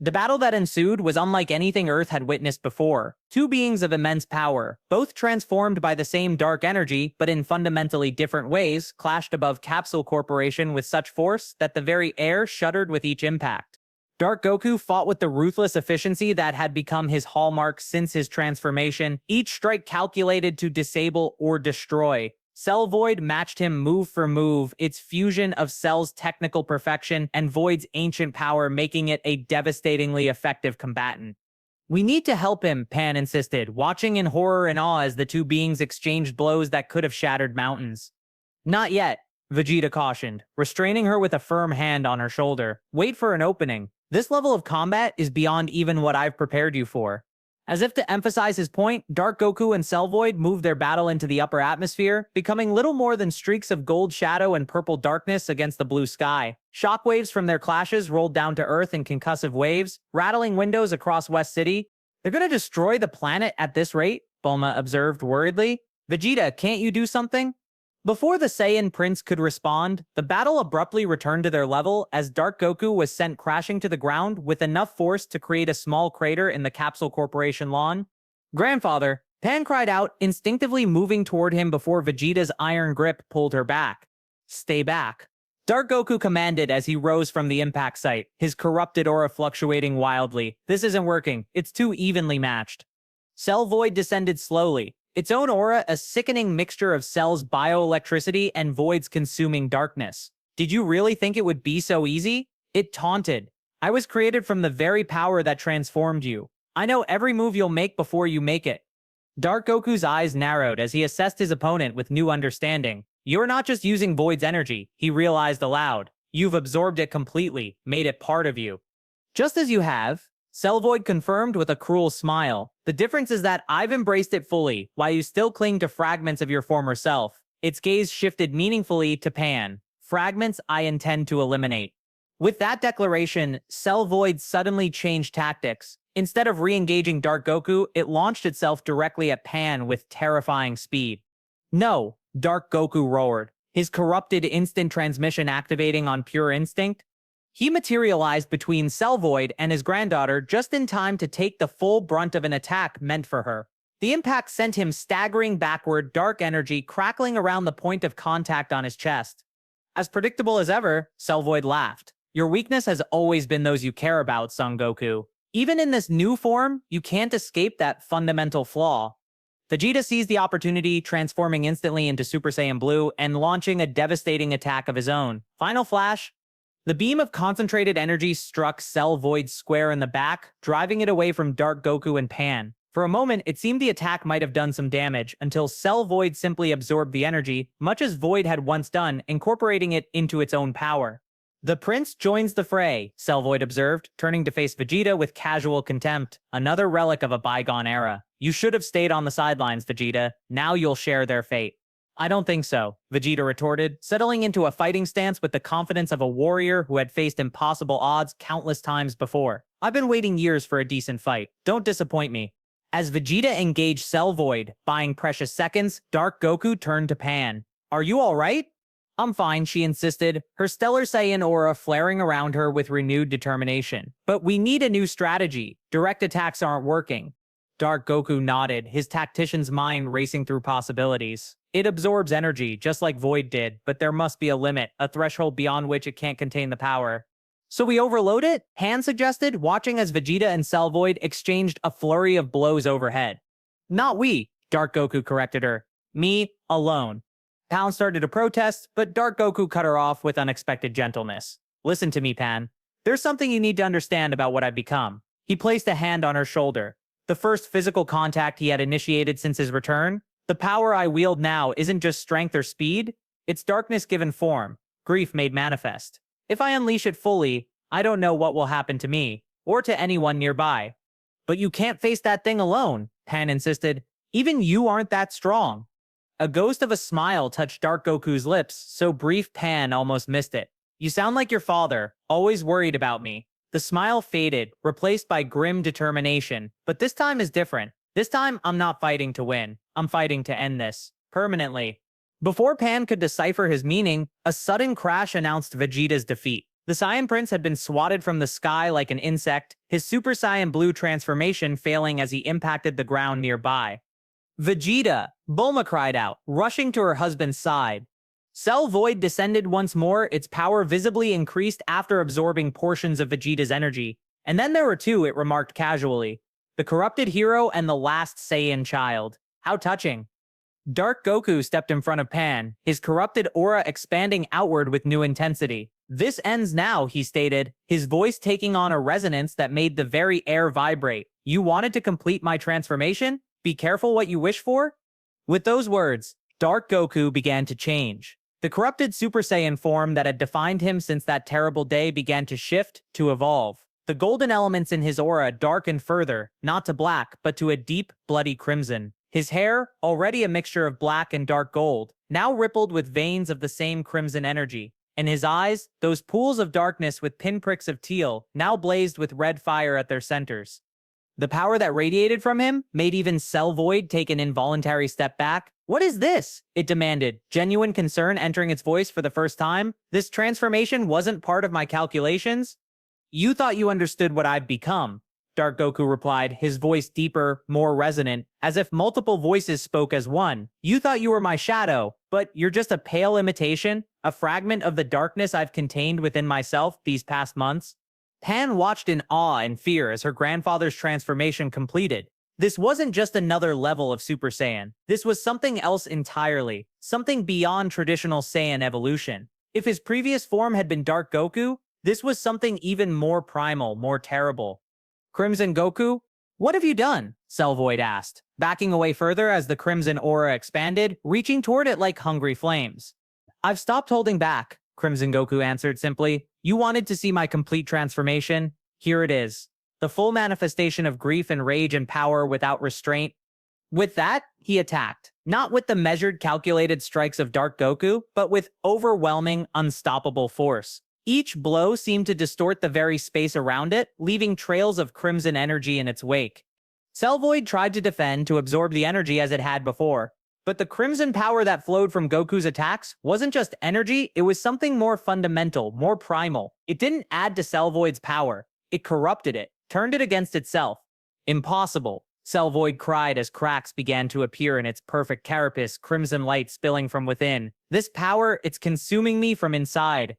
The battle that ensued was unlike anything Earth had witnessed before. Two beings of immense power, both transformed by the same dark energy, but in fundamentally different ways, clashed above Capsule Corporation with such force that the very air shuddered with each impact. Dark Goku fought with the ruthless efficiency that had become his hallmark since his transformation, each strike calculated to disable or destroy. Cell Void matched him move for move, its fusion of Cell's technical perfection and Void's ancient power making it a devastatingly effective combatant. We need to help him, Pan insisted, watching in horror and awe as the two beings exchanged blows that could have shattered mountains. Not yet, Vegeta cautioned, restraining her with a firm hand on her shoulder. Wait for an opening. This level of combat is beyond even what I've prepared you for. As if to emphasize his point, Dark Goku and Cell Void moved their battle into the upper atmosphere, becoming little more than streaks of gold shadow and purple darkness against the blue sky. Shockwaves from their clashes rolled down to Earth in concussive waves, rattling windows across West City. They're gonna destroy the planet at this rate, Bulma observed worriedly. Vegeta, can't you do something? Before the Saiyan Prince could respond, the battle abruptly returned to their level as Dark Goku was sent crashing to the ground with enough force to create a small crater in the Capsule Corporation lawn. Grandfather, Pan cried out, instinctively moving toward him before Vegeta's iron grip pulled her back. Stay back. Dark Goku commanded as he rose from the impact site, his corrupted aura fluctuating wildly. This isn't working. It's too evenly matched. Cell Void descended slowly, its own aura a sickening mixture of Cell's bioelectricity and Void's consuming darkness. Did you really think it would be so easy? It taunted. I was created from the very power that transformed you. I know every move you'll make before you make it. Dark Goku's eyes narrowed as he assessed his opponent with new understanding. You're not just using Void's energy, he realized aloud. You've absorbed it completely, made it part of you. Just as you have, Cell Void confirmed with a cruel smile. The difference is that I've embraced it fully, while you still cling to fragments of your former self. Its gaze shifted meaningfully to Pan. Fragments I intend to eliminate. With that declaration, Cell Void suddenly changed tactics. Instead of re-engaging Dark Goku, it launched itself directly at Pan with terrifying speed. No, Dark Goku roared, his corrupted instant transmission activating on pure instinct. He materialized between Cell Void and his granddaughter just in time to take the full brunt of an attack meant for her. The impact sent him staggering backward, dark energy crackling around the point of contact on his chest. As predictable as ever, Cell Void laughed. Your weakness has always been those you care about, Son Goku. Even in this new form, you can't escape that fundamental flaw. Vegeta seized the opportunity, transforming instantly into Super Saiyan Blue and launching a devastating attack of his own. Final flash. The beam of concentrated energy struck Cell Void square in the back, driving it away from Dark Goku and Pan. For a moment, it seemed the attack might have done some damage, until Cell Void simply absorbed the energy, much as Void had once done, incorporating it into its own power. The prince joins the fray, Cellvoid observed, turning to face Vegeta with casual contempt. Another relic of a bygone era. You should have stayed on the sidelines, Vegeta. Now you'll share their fate. I don't think so, Vegeta retorted, settling into a fighting stance with the confidence of a warrior who had faced impossible odds countless times before. I've been waiting years for a decent fight. Don't disappoint me. As Vegeta engaged Cellvoid, buying precious seconds, Dark Goku turned to Pan. Are you alright? I'm fine, she insisted, her Stellar Saiyan aura flaring around her with renewed determination. But we need a new strategy. Direct attacks aren't working. Dark Goku nodded, his tactician's mind racing through possibilities. It absorbs energy, just like Void did, but there must be a limit, a threshold beyond which it can't contain the power. So we overload it? Han suggested, watching as Vegeta and Cellvoid exchanged a flurry of blows overhead. Not we, Dark Goku corrected her. Me, alone. Pan started to protest, but Dark Goku cut her off with unexpected gentleness. Listen to me, Pan. There's something you need to understand about what I've become. He placed a hand on her shoulder. The first physical contact he had initiated since his return. The power I wield now isn't just strength or speed. It's darkness given form, grief made manifest. If I unleash it fully, I don't know what will happen to me, or to anyone nearby. But you can't face that thing alone, Pan insisted. Even you aren't that strong. A ghost of a smile touched Dark Goku's lips, so brief Pan almost missed it. You sound like your father, always worried about me. The smile faded, replaced by grim determination, but this time is different. This time, I'm not fighting to win. I'm fighting to end this. Permanently. Before Pan could decipher his meaning, a sudden crash announced Vegeta's defeat. The Saiyan Prince had been swatted from the sky like an insect, his Super Saiyan Blue transformation failing as he impacted the ground nearby. Vegeta! Bulma cried out, rushing to her husband's side. Cellvoid descended once more, its power visibly increased after absorbing portions of Vegeta's energy. And then there were two, it remarked casually. The corrupted hero and the last Saiyan child. How touching. Dark Goku stepped in front of Pan, his corrupted aura expanding outward with new intensity. This ends now, he stated, his voice taking on a resonance that made the very air vibrate. You wanted to complete my transformation? Be careful what you wish for? With those words, Dark Goku began to change. The corrupted Super Saiyan form that had defined him since that terrible day began to shift, to evolve. The golden elements in his aura darkened further, not to black, but to a deep, bloody crimson. His hair, already a mixture of black and dark gold, now rippled with veins of the same crimson energy. And his eyes, those pools of darkness with pinpricks of teal, now blazed with red fire at their centers. The power that radiated from him made even Cellvoid take an involuntary step back. What is this? It demanded, genuine concern entering its voice for the first time. This transformation wasn't part of my calculations? You thought you understood what I've become, Dark Goku replied, his voice deeper, more resonant, as if multiple voices spoke as one. You thought you were my shadow, but you're just a pale imitation, a fragment of the darkness I've contained within myself these past months. Pan watched in awe and fear as her grandfather's transformation completed. This wasn't just another level of Super Saiyan. This was something else entirely, something beyond traditional Saiyan evolution. If his previous form had been Dark Goku, this was something even more primal, more terrible. Crimson Goku? What have you done? Cellvoid asked, backing away further as the crimson aura expanded, reaching toward it like hungry flames. I've stopped holding back, Crimson Goku answered simply. You wanted to see my complete transformation? Here it is. The full manifestation of grief and rage and power without restraint. With that, he attacked. Not with the measured, calculated strikes of Dark Goku, but with overwhelming, unstoppable force. Each blow seemed to distort the very space around it, leaving trails of crimson energy in its wake. Cellvoid tried to defend to absorb the energy as it had before. But the crimson power that flowed from Goku's attacks wasn't just energy, it was something more fundamental, more primal. It didn't add to Cellvoid's power. It corrupted it, turned it against itself. Impossible, Cellvoid cried as cracks began to appear in its perfect carapace, crimson light spilling from within. This power, it's consuming me from inside.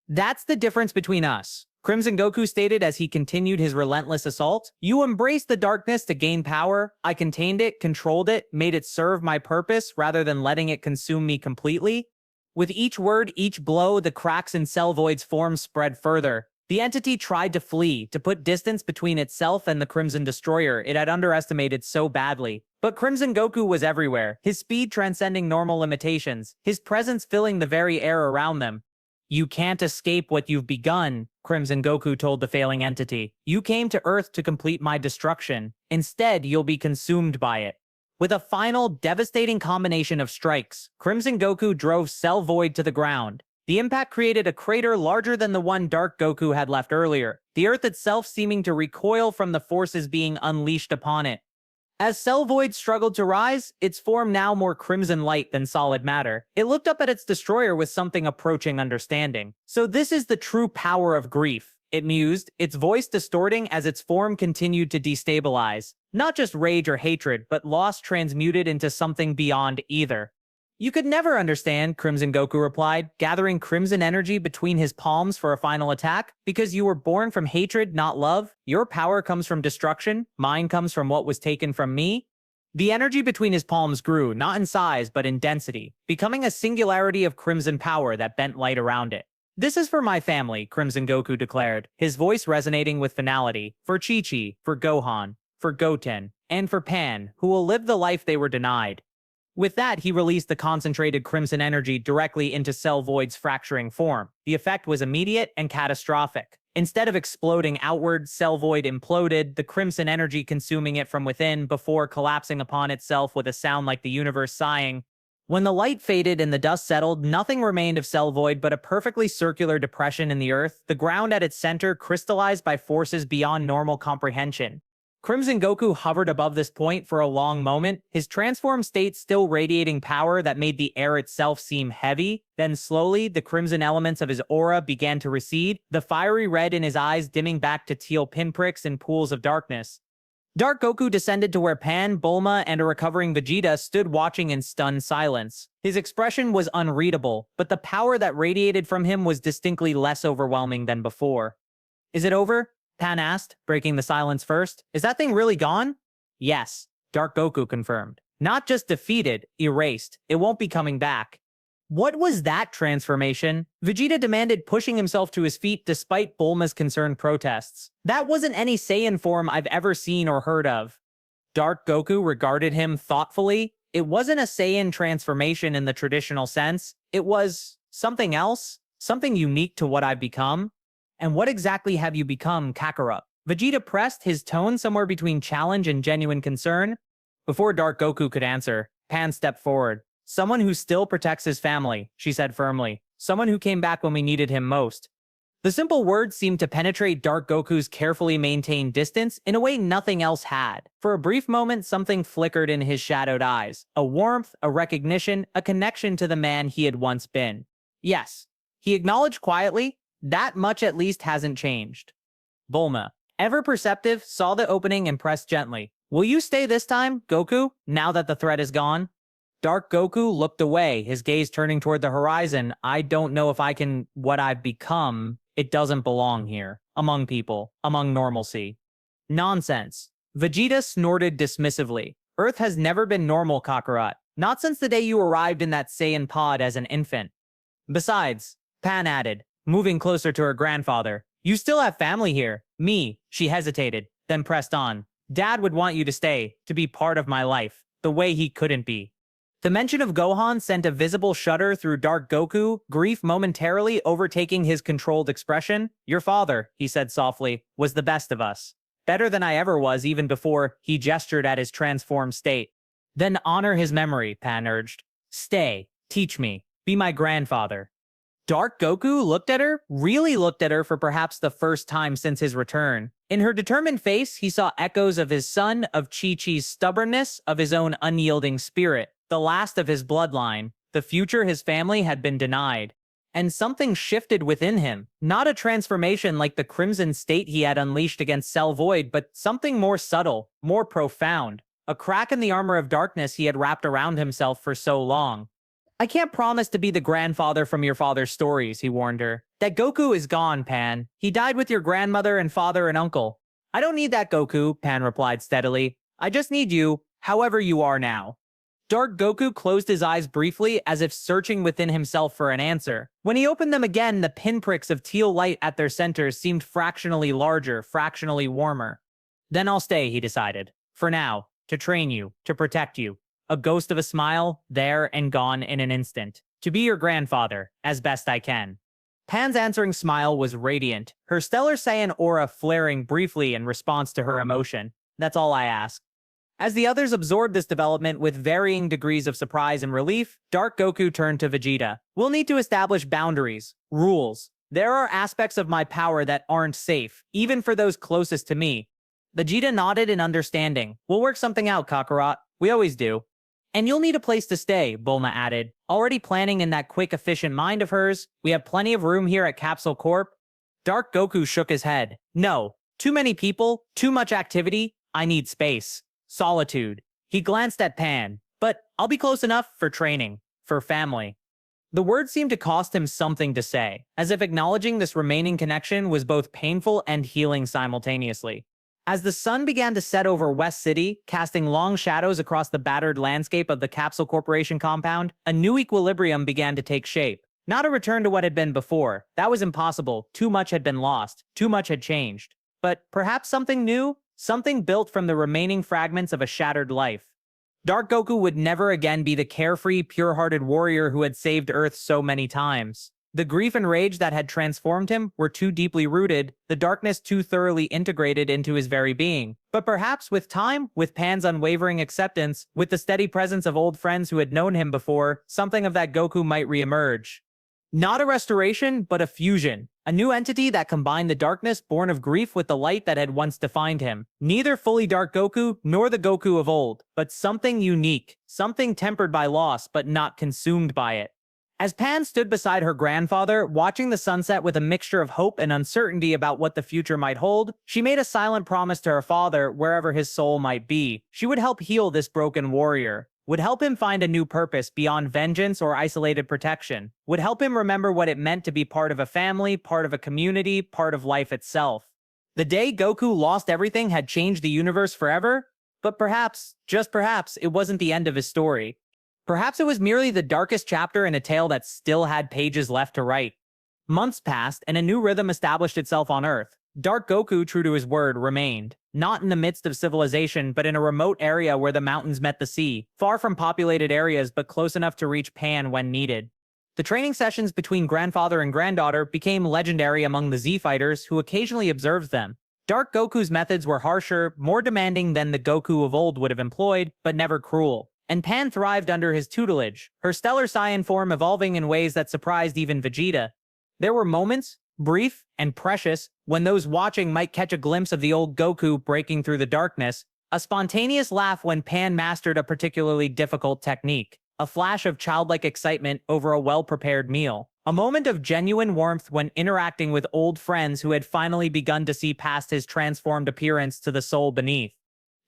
That's the difference between us, Crimson Goku stated as he continued his relentless assault. You embraced the darkness to gain power. I contained it, controlled it, made it serve my purpose rather than letting it consume me completely. With each word, each blow, the cracks in Cellvoid's form spread further. The entity tried to flee, to put distance between itself and the Crimson Destroyer it had underestimated so badly. But Crimson Goku was everywhere, his speed transcending normal limitations, his presence filling the very air around them. You can't escape what you've begun, Crimson Goku told the failing entity. You came to Earth to complete my destruction. Instead, you'll be consumed by it. With a final, devastating combination of strikes, Crimson Goku drove Cell Void to the ground. The impact created a crater larger than the one Dark Goku had left earlier, the Earth itself seeming to recoil from the forces being unleashed upon it. As Cell Void struggled to rise, its form now more crimson light than solid matter, it looked up at its destroyer with something approaching understanding. So this is the true power of grief, it mused, its voice distorting as its form continued to destabilize. Not just rage or hatred, but loss transmuted into something beyond either. You could never understand, Crimson Goku replied, gathering crimson energy between his palms for a final attack. Because you were born from hatred, not love. Your power comes from destruction. Mine comes from what was taken from me. The energy between his palms grew, not in size, but in density, becoming a singularity of crimson power that bent light around it. This is for my family, Crimson Goku declared, his voice resonating with finality. For Chi-Chi, for Gohan, for Goten, and for Pan, who will live the life they were denied. With that, he released the concentrated crimson energy directly into Cell Void's fracturing form. The effect was immediate and catastrophic. Instead of exploding outward, Cell Void imploded, the crimson energy consuming it from within before collapsing upon itself with a sound like the universe sighing. When the light faded and the dust settled, nothing remained of Cell Void but a perfectly circular depression in the earth, the ground at its center crystallized by forces beyond normal comprehension. Crimson Goku hovered above this point for a long moment, his transformed state still radiating power that made the air itself seem heavy. Then slowly, the crimson elements of his aura began to recede, the fiery red in his eyes dimming back to teal pinpricks in pools of darkness. Dark Goku descended to where Pan, Bulma, and a recovering Vegeta stood watching in stunned silence. His expression was unreadable, but the power that radiated from him was distinctly less overwhelming than before. "Is it over?" Pan asked, breaking the silence first. "Is that thing really gone?" "Yes," Dark Goku confirmed. "Not just defeated, erased. It won't be coming back." What was that transformation? Vegeta demanded, pushing himself to his feet despite Bulma's concerned protests. That wasn't any Saiyan form I've ever seen or heard of. Dark Goku regarded him thoughtfully. It wasn't a Saiyan transformation in the traditional sense. It was something else, something unique to what I've become. "And what exactly have you become, Kakarot?" Vegeta pressed, his tone somewhere between challenge and genuine concern. Before Dark Goku could answer, Pan stepped forward. "Someone who still protects his family," she said firmly. "Someone who came back when we needed him most." The simple words seemed to penetrate Dark Goku's carefully maintained distance in a way nothing else had. For a brief moment, something flickered in his shadowed eyes. A warmth, a recognition, a connection to the man he had once been. "Yes," he acknowledged quietly. "That much at least hasn't changed." Bulma, ever perceptive, saw the opening and pressed gently. "Will you stay this time, Goku, now that the threat is gone?" Dark Goku looked away, his gaze turning toward the horizon. "I don't know if I can... what I've become. It doesn't belong here. Among people. Among normalcy." "Nonsense." Vegeta snorted dismissively. "Earth has never been normal, Kakarot. Not since the day you arrived in that Saiyan pod as an infant." "Besides," Pan added, moving closer to her grandfather, "you still have family here. Me." She hesitated, then pressed on. "Dad would want you to stay, to be part of my life, the way he couldn't be." The mention of Gohan sent a visible shudder through Dark Goku, grief momentarily overtaking his controlled expression. "Your father," he said softly, "was the best of us. Better than I ever was even before." He gestured at his transformed state. "Then honor his memory," Pan urged. "Stay, teach me, be my grandfather." Dark Goku looked at her, really looked at her for perhaps the first time since his return. In her determined face, he saw echoes of his son, of Chi-Chi's stubbornness, of his own unyielding spirit. The last of his bloodline, the future his family had been denied. And something shifted within him. Not a transformation like the crimson state he had unleashed against Cell Void, but something more subtle, more profound. A crack in the armor of darkness he had wrapped around himself for so long. "I can't promise to be the grandfather from your father's stories," he warned her. "That Goku is gone, Pan. He died with your grandmother and father and uncle." "I don't need that, Goku," Pan replied steadily. "I just need you, however you are now." Dark Goku closed his eyes briefly as if searching within himself for an answer. When he opened them again, the pinpricks of teal light at their centers seemed fractionally larger, fractionally warmer. "Then I'll stay," he decided. "For now, to train you, to protect you. A ghost of a smile, there and gone in an instant. To be your grandfather, as best I can." Pan's answering smile was radiant, her Stellar Saiyan aura flaring briefly in response to her emotion. That's all I ask. As the others absorbed this development with varying degrees of surprise and relief, Dark Goku turned to Vegeta. We'll need to establish boundaries, rules. There are aspects of my power that aren't safe, even for those closest to me. Vegeta nodded in understanding. We'll work something out, Kakarot. We always do. And you'll need a place to stay, Bulma added, already planning in that quick, efficient mind of hers. We have plenty of room here at Capsule Corp. Dark Goku shook his head. No, too many people, too much activity. I need space. Solitude. He glanced at Pan. But I'll be close enough for training, for family. The words seemed to cost him something to say, as if acknowledging this remaining connection was both painful and healing simultaneously. As the sun began to set over West City, casting long shadows across the battered landscape of the Capsule Corporation compound, a new equilibrium began to take shape. Not a return to what had been before. That was impossible. Too much had been lost. Too much had changed. But perhaps something new? Something built from the remaining fragments of a shattered life. Dark Goku would never again be the carefree, pure-hearted warrior who had saved Earth so many times. The grief and rage that had transformed him were too deeply rooted, the darkness too thoroughly integrated into his very being. But perhaps with time, with Pan's unwavering acceptance, with the steady presence of old friends who had known him before, something of that Goku might reemerge. Not a restoration, but a fusion. A new entity that combined the darkness born of grief with the light that had once defined him. Neither fully Dark Goku, nor the Goku of old, but something unique. Something tempered by loss, but not consumed by it. As Pan stood beside her grandfather, watching the sunset with a mixture of hope and uncertainty about what the future might hold, she made a silent promise to her father, wherever his soul might be. She would help heal this broken warrior, would help him find a new purpose beyond vengeance or isolated protection, would help him remember what it meant to be part of a family, part of a community, part of life itself. The day Goku lost everything had changed the universe forever, but perhaps, just perhaps, it wasn't the end of his story. Perhaps it was merely the darkest chapter in a tale that still had pages left to write. Months passed, and a new rhythm established itself on Earth. Dark Goku, true to his word, remained. Not in the midst of civilization, but in a remote area where the mountains met the sea. Far from populated areas, but close enough to reach Pan when needed. The training sessions between grandfather and granddaughter became legendary among the Z-fighters who occasionally observed them. Dark Goku's methods were harsher, more demanding than the Goku of old would have employed, but never cruel. And Pan thrived under his tutelage, her Stellar Saiyan form evolving in ways that surprised even Vegeta. There were moments, brief and precious, when those watching might catch a glimpse of the old Goku breaking through the darkness, a spontaneous laugh when Pan mastered a particularly difficult technique, a flash of childlike excitement over a well-prepared meal, a moment of genuine warmth when interacting with old friends who had finally begun to see past his transformed appearance to the soul beneath.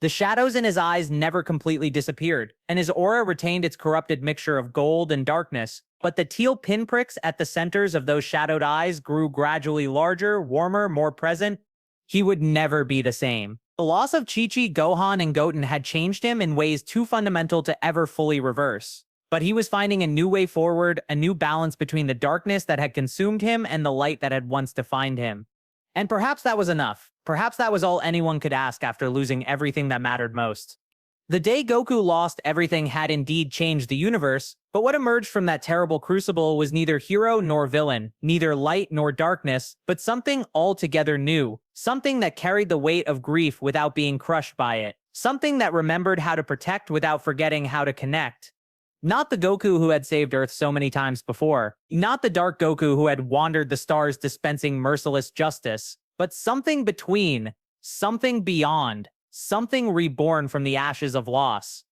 The shadows in his eyes never completely disappeared, and his aura retained its corrupted mixture of gold and darkness, but the teal pinpricks at the centers of those shadowed eyes grew gradually larger, warmer, more present. He would never be the same. The loss of Chi-Chi, Gohan, and Goten had changed him in ways too fundamental to ever fully reverse. But he was finding a new way forward, a new balance between the darkness that had consumed him and the light that had once defined him. And perhaps that was enough. Perhaps that was all anyone could ask after losing everything that mattered most. The day Goku lost everything had indeed changed the universe, but what emerged from that terrible crucible was neither hero nor villain, neither light nor darkness, but something altogether new, something that carried the weight of grief without being crushed by it, something that remembered how to protect without forgetting how to connect. Not the Goku who had saved Earth so many times before, not the Dark Goku who had wandered the stars dispensing merciless justice, but something between, something beyond, something reborn from the ashes of loss.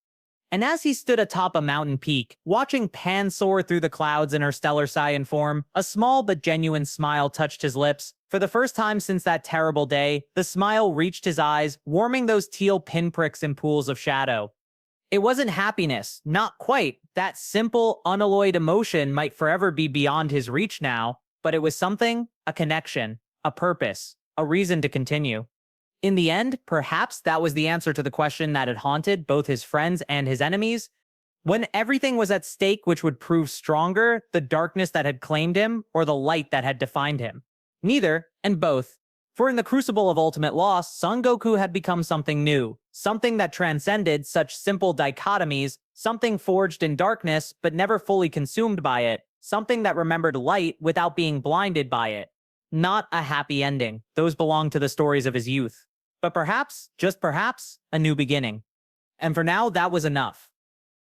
And as he stood atop a mountain peak, watching Pan soar through the clouds in her Stellar Saiyan form, a small but genuine smile touched his lips. For the first time since that terrible day, the smile reached his eyes, warming those teal pinpricks in pools of shadow. It wasn't happiness, not quite. That simple, unalloyed emotion might forever be beyond his reach now, but it was something, a connection, a purpose, a reason to continue. In the end, perhaps that was the answer to the question that had haunted both his friends and his enemies. When everything was at stake, which would prove stronger, the darkness that had claimed him, or the light that had defined him. Neither, and both. For in the crucible of ultimate loss, Son Goku had become something new, something that transcended such simple dichotomies, something forged in darkness but never fully consumed by it, something that remembered light without being blinded by it. Not a happy ending. Those belong to the stories of his youth. But perhaps, just perhaps, a new beginning. And for now, that was enough.